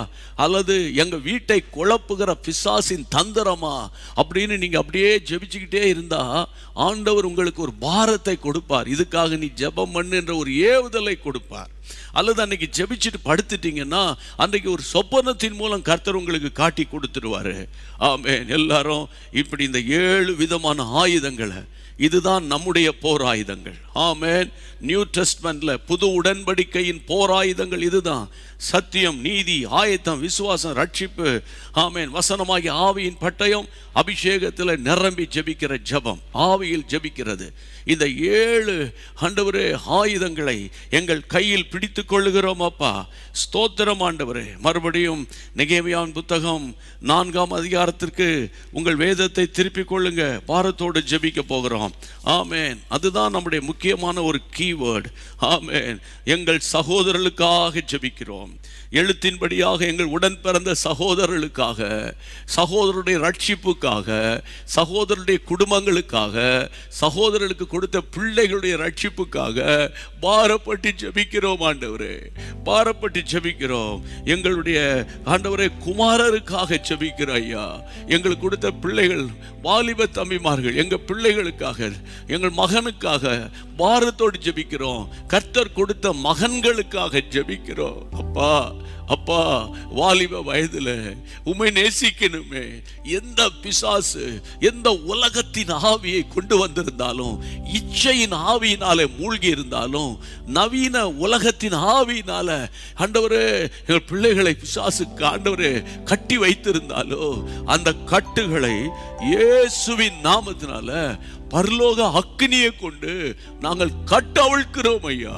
E: அல்லது எங்கள் வீட்டை குழப்புகிற பிசாசின் தந்திரமா அப்படின்னு நீங்கள் அப்படியே ஜெபிச்சுக்கிட்டே இருந்தால் ஆண்டவர் உங்களுக்கு ஒரு பாரத்தை கொடுப்பார். இதுக்காக நீ ஜெபம் பண்ணு என்ற ஒரு ஏவுதலை கொடுப்பார். அல்லது அன்னைக்கு ஜெபிச்சுட்டு படுத்துட்டீங்கன்னா அன்றைக்கு ஒரு சொப்பனத்தின் மூலம் கர்த்தர் உங்களுக்கு காட்டி கொடுத்துருவாரு. ஆமென். எல்லாரும் இப்படி இந்த 7 விதமான ஆயுதங்களை, இதுதான் நம்முடைய போர் ஆயுதங்கள். ஆமென். நியூ டெஸ்ட்மென்ட்ல புது உடன்படிக்கையின் போர் ஆயுதங்கள் இதுதான். சத்தியம், நீதி, ஆயத்தம், விசுவாசம், ரட்சிப்பு. ஆமென். வசனமாகிய ஆவியின் பட்டயம், அபிஷேகத்தில் நிரம்பி ஜெபிக்கிற ஜெபம், ஆவியில் ஜெபிக்கிறது. இந்த 7 ஆண்டவரே ஆயுதங்களை எங்கள் கையில் பிடித்து கொள்ளுகிறோம் அப்பா. ஸ்தோத்திரம் ஆண்டவரே. மறுபடியும் நெகேமியாவின் புத்தகம் 4ஆம் அதிகாரத்திற்கு உங்கள் வேதத்தை திருப்பிக் கொள்ளுங்க. பாரத்தோடு ஜெபிக்க போகிறோம். ஆமென். அதுதான் நம்முடைய முக்கியமான ஒரு கீவேர்டு. ஆமென். எங்கள் சகோதரர்களுக்காக ஜெபிக்கிறோம். எழுத்தின்படியாக எங்கள் உடன் பிறந்த சகோதரர்களுக்காக, சகோதரருடைய ரட்சிப்புக்காக, சகோதரருடைய குடும்பங்களுக்காக, சகோதரர்களுக்கு கொடுத்த பிள்ளைகளுடைய ரட்சிப்புக்காக பாரப்பட்டு ஜெபிக்கிறோம் ஆண்டவரே. பாரப்பட்டு ஜெபிக்கிறோம். எங்களுடைய ஆண்டவரே குமாரருக்காக ஜெபிக்கிறோம் ஐயா. எங்களுக்கு கொடுத்த பிள்ளைகள், வாலிப தம்பிமார்கள், எங்கள் பிள்ளைகளுக்காக, எங்கள் மகனுக்காக பாரத்தோடு ஜெபிக்கிறோம். கர்த்தர் கொடுத்த மகன்களுக்காக ஜெபிக்கிறோம் அப்பா. அப்பா, வாலிப வயதுல உம்மை நேசிக்கணுமே. எந்த பிசாசு, எந்த உலகத்தின் ஆவியை கொண்டு வந்திருந்தாலும், இச்சையின் ஆவியினாலே மூழ்கி இருந்தாலும், நவீன உலகத்தின் ஆவியினால ஆண்டவரே எங்கள் பிள்ளைகளை பிசாசுக்கு ஆண்டவரே கட்டி வைத்திருந்தாலோ, அந்த கட்டுகளை இயேசுவின் நாமத்தினால பரலோக அக்கினியை கொண்டு நாங்கள் கட்டவிழ்க்கிறோம் ஐயா.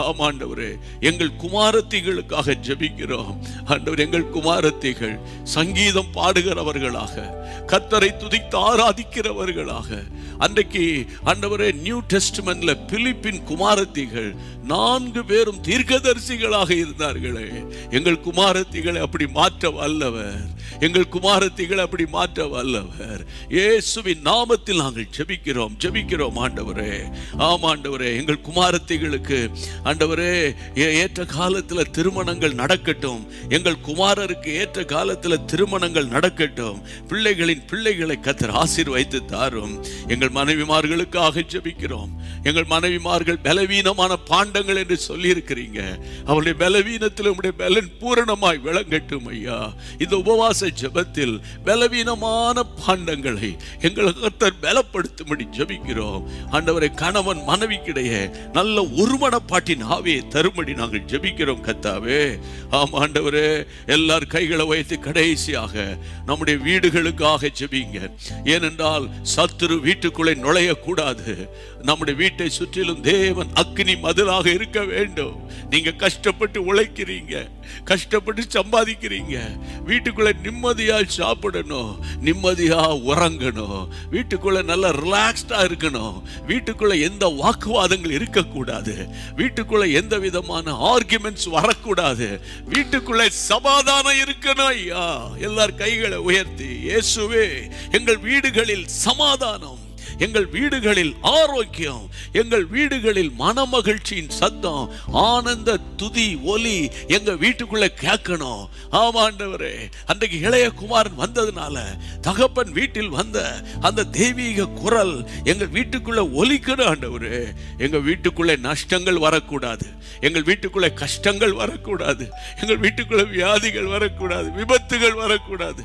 C: ஆமாண்டவரே, எங்கள் குமாரத்திகளுக்காக ஜெபிக்கிறோம். ஆண்டவர், எங்கள் குமாரத்திகள் சங்கீதம் பாடுகிறவர்களாக, கர்த்தரை துதித்து ஆராதிக்கிறவர்களாக, அன்றைக்கு ஆண்டவரே நியூ டெஸ்ட்மென்ட்ல பிலிப்பின் குமாரத்திகள் 4 பேரும் தீர்க்கதரிசிகளாக இருந்தார்களே. எங்கள் குமாரத்திகளை அப்படி மாற்ற வல்லவர், எங்கள் குமாரத்திகளை அப்படி மாற்ற வல்லவர். இயேசுவின் நாமத்தில் நாங்கள் ஜெபிக்கிறோம், ஜெபிக்கிறோம் ஆண்டவரே. ஆமாண்டவரே, எங்கள் குமாரத்திகளுக்கு ஆண்டவரே ஏற்ற காலத்தில் திருமணங்கள் நடக்கட்டும். எங்கள் குமாரருக்கு ஏற்ற காலத்தில் திருமணங்கள் நடக்கட்டும். பிள்ளைகளின் பிள்ளைகளை கர்த்தர் ஆசீர்வதித்து தாரும். எங்கள் மனைவிமார்களுக்காக ஜெபிக்கிறோம். எங்கள் மனைவிமார்கள் பலவீனமான பாண்டங்கள் என்று சொல்லி இருக்கிறீங்க. அவருடைய பலவீனத்தில் உம்முடைய பலன் பூரணமாய் விளங்கட்டும் ஐயா. இந்த உபவாச ஜெபத்தில் பலவீனமான பாண்டங்களை எங்கள் கர்த்தர் பலப்படுத்தும்படி ஜெபிக்கிறோம் ஆண்டவரே. கணவன் மனைவிக்கிடையே நல்ல ஒருமனப்பாட்டின் ஆவியை தரும்படி நாங்கள் ஜெபிக்கிறோம் கர்த்தாவே. ஆம் ஆண்டவரே, எல்லார் கைகளை வைத்து கடைசியாக நம்முடைய வீடுகளுக்காக ஜெபிங்க. ஏனென்றால் சத்துரு வீட்டுக்குள்ளே நுழையக்கூடாது. நம்முடைய வீட்டை சுற்றிலும் தேவன் அக்கினி மதிலாக இருக்க வேண்டும். நீங்க கஷ்டப்பட்டு உழைக்கிறீங்க, கஷ்டப்பட்டு சம்பாதிக்கிறீங்க. வீட்டுக்குள்ள நிம்மதியா சாப்பிடணும், நிம்மதியா உறங்கணும், வீட்டுக்குள்ள நல்ல ரிலாக்ஸ்டா இருக்கணும். வீட்டுக்குள்ள எந்த வாக்குவாதங்கள் இருக்கக்கூடாது, வீட்டுக்குள்ள எந்த விதமான ஆர்குமெண்ட்ஸ் வரக்கூடாது. வீட்டுக்குள்ள சமாதானம் இருக்கணும் ஐயா. எல்லார் கைகளை உயர்த்தி, இயேசுவே எங்கள் வீடுகளில் சமாதானம், எங்கள் வீடுகளில் ஆரோக்கியம், எங்கள் வீடுகளில் மனமகிழ்ச்சியின் சத்தம், ஆனந்த துதி ஒலி எங்க வீட்டுக்குள்ள கேட்கணும். ஆமாண்டவரே, அன்றைக்கு இளைய குமாரன் வந்ததுனால தகப்பன் வீட்டில் வந்த அந்த தெய்வீக குரல் எங்கள் வீட்டுக்குள்ள ஒலிக்கணும் ஆண்டவரே. எங்க வீட்டுக்குள்ளே நஷ்டங்கள் வரக்கூடாது, எங்கள் வீட்டுக்குள்ளே கஷ்டங்கள் வரக்கூடாது, எங்கள் வீட்டுக்குள்ள வியாதிகள் வரக்கூடாது, விபத்துகள் வரக்கூடாது,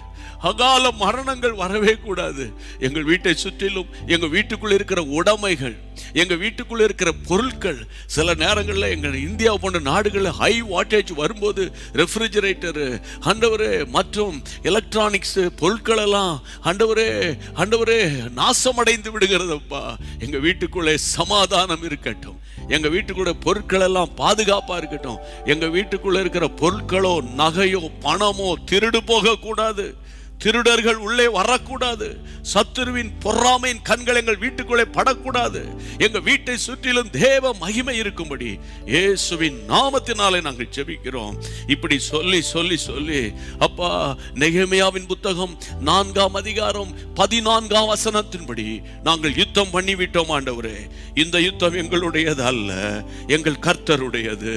C: அகால மரணங்கள் வரவே கூடாது. எங்கள் வீட்டை சுற்றிலும் எங்க வீட்டுக்குள்ள இருக்கிற உடைமைகள், எங்க வீட்டுக்குள்ள இருக்கிற பொருட்கள், சில நேரங்களில் எங்கள் இந்தியா போன்ற நாடுகளில் ஹை வாட்டேஜ் வரும்போது ரெஃப்ரிஜரேட்டர் ஆண்டவரே மற்றும் எலக்ட்ரானிக்ஸ் பொருட்கள் எல்லாம் ஆண்டவரே நாசமடைந்து விடுகிறதப்பா. எங்க வீட்டுக்குள்ளே சமாதானம் இருக்கட்டும், எங்க வீட்டுக்குள்ள பொருட்கள் எல்லாம் பாதுகாப்பா இருக்கட்டும். எங்க வீட்டுக்குள்ள இருக்கிற பொருட்களோ நகையோ பணமோ திருடு போக கூடாது, திருடர்கள் உள்ளே வரக்கூடாது, சத்துருவின் பொறாமையின் கண்கள் எங்கள் வீட்டுக்குள்ளே படக்கூடாது. எங்க வீட்டை சுற்றிலும் தேவ மகிமை இருக்கும்படி இயேசுவின் நாமத்தினாலே நாங்கள் ஜெபிக்கிறோம். இப்படி சொல்லி சொல்லி சொல்லி அப்பா, நெகேமியாவின் புத்தகம் 4ஆம் அதிகாரம் 14ஆம் வசனத்தின்படி நாங்கள் யுத்தம் பண்ணிவிட்டோம் ஆண்டவரே. இந்த யுத்தம் எங்களுடையது அல்ல, எங்கள் கர்த்தருடையது,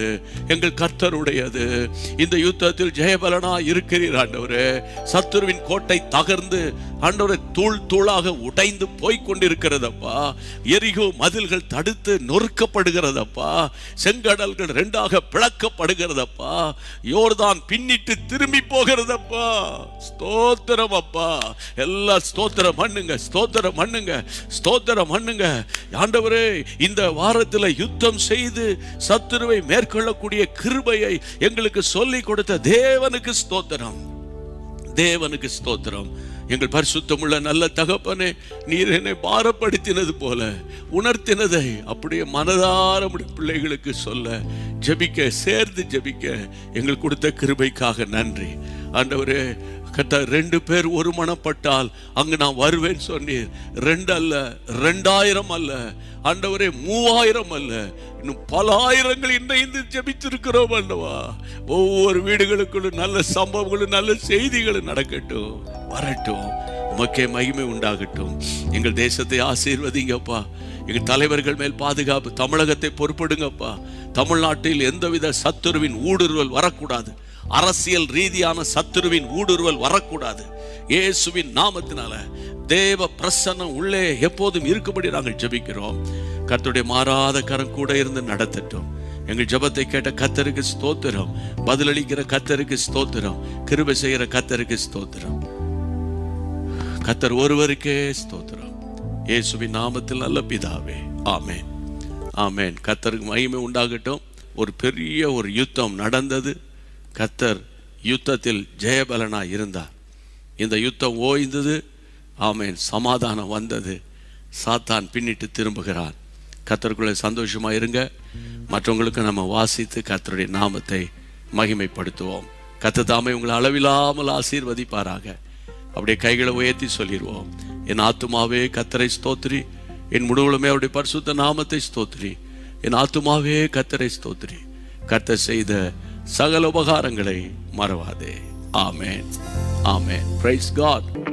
C: எங்கள் கர்த்தருடையது. இந்த யுத்தத்தில் ஜெயபலனா இருக்கிறீர் ஆண்டவரே. சத்துருவின் கோட்டை தகர்ந்து ஆண்டவரே தூள் தூளாக உடைந்து போய் கொண்டிருக்கிறதப்பா. எரிகோ மதில்கள் தடுத்து நொறுக்கப்படுகிறதப்பா. செங்கடல்கள் 2ஆக பிளக்கப்படுகிறதப்பா. யோர்தான் பின்னிட்டு திரும்பி போகிறதப்பா. ஸ்தோத்திரம் அப்பா. எல்லாம் ஸ்தோத்திரம் பண்ணுங்க, ஸ்தோத்திரம் பண்ணுங்க, ஸ்தோத்திரம் பண்ணுங்க ஆண்டவரே. இந்த வாரத்தில் யுத்தம் செய்து சத்துருவை மேற்கொள்ளக்கூடிய கிருபையை எங்களுக்கு சொல்லிக் கொடுத்த தேவனுக்கு ஸ்தோத்திரம், தேவனுக்கு ஸ்தோத்திரம். எங்கள் பரிசுத்தமுள்ள நல்ல தகப்பனே, நீர் என்னை பாரப்படுத்தினது போல உணர்த்தினதை அப்படியே மனதார பிள்ளைகளுக்கு சொல்ல ஜெபிக்க, சேர்ந்து ஜெபிக்க எங்களுக்கு கொடுத்த கிருபைக்காக நன்றி ஆண்டவரே. கர்த்தர் 2 பேர் ஒரு மனப்பட்டால் அங்கு நான் வருவேன் சொன்னீர். 2 அல்ல, 2000 அல்ல ஆண்டவரே, 3000 அல்ல, இன்னும் பல ஆயிரங்கள் இணைந்து ஜெபித்திருக்கிறோம் ஆண்டவா. ஒவ்வொரு வீடுகளுக்குள்ளும் நல்ல சம்பவங்களும் நல்ல செய்திகளும் நடக்கட்டும், வரட்டும். உமக்கே மகிமை உண்டாகட்டும். எங்கள் தேசத்தை ஆசீர்வதிங்கப்பா. எங்கள் தலைவர்கள் மேல் பாதுகாப்பு, தமிழகத்தை பொறுப்படுங்கப்பா. தமிழ்நாட்டில் எந்தவித சத்துருவின் ஊடுருவல் வரக்கூடாது, அரசியல் ரீதியான சத்துருவின் ஊடுருவல் வரக்கூடாது. இயேசுவின் நாமத்தினால தேவ பிரசன்னம் உள்ளே எப்போதும் இருக்கும்படி நாங்கள் ஜெபிக்கிறோம். கர்த்தருடைய மாறாத கரம் கூட இருந்து நடத்தட்டும். எங்கள் ஜெபத்தை கேட்ட கர்த்தருக்கு ஸ்தோத்திரம், பதிலளிக்கிற கர்த்தருக்கு ஸ்தோத்திரம், கிருபை செய்கிற கர்த்தருக்கு ஸ்தோத்திரம். கர்த்தர் ஒருவருக்கே ஸ்தோத்திரம். இயேசுவின் நாமத்தில் நல்ல பிதாவே, ஆமென், ஆமென். கர்த்தருக்கு மகிமை உண்டாகட்டும். ஒரு பெரிய ஒரு யுத்தம் நடந்தது. கர்த்தர் யுத்தத்தில் ஜெயபலனா இருந்தார். இந்த யுத்தம் ஓய்ந்தது, ஆமென். சமாதானம் வந்தது. சாத்தான் பின்னிட்டு திரும்புகிறான். கர்த்தருக்குள்ளே சந்தோஷமா இருங்க. மற்றவங்களுக்கு நம்ம வாசித்து கர்த்தருடைய நாமத்தை மகிமைப்படுத்துவோம். கர்த்தர் தாமே உங்களை அளவில்லாமல் ஆசீர்வதிப்பாராக. அப்படியே கைகளை உயர்த்தி சொல்லிடுவோம். என் ஆத்துமாவே கர்த்தரை ஸ்தோத்திரி, என் முழுவலுமே அவருடைய பரிசுத்த நாமத்தை ஸ்தோத்திரி. என் ஆத்துமாவே கர்த்தரை ஸ்தோத்திரி, கர்த்தர் செய்த சகல உபகாரங்களை மறவாதே. Amen, amen. Praise God.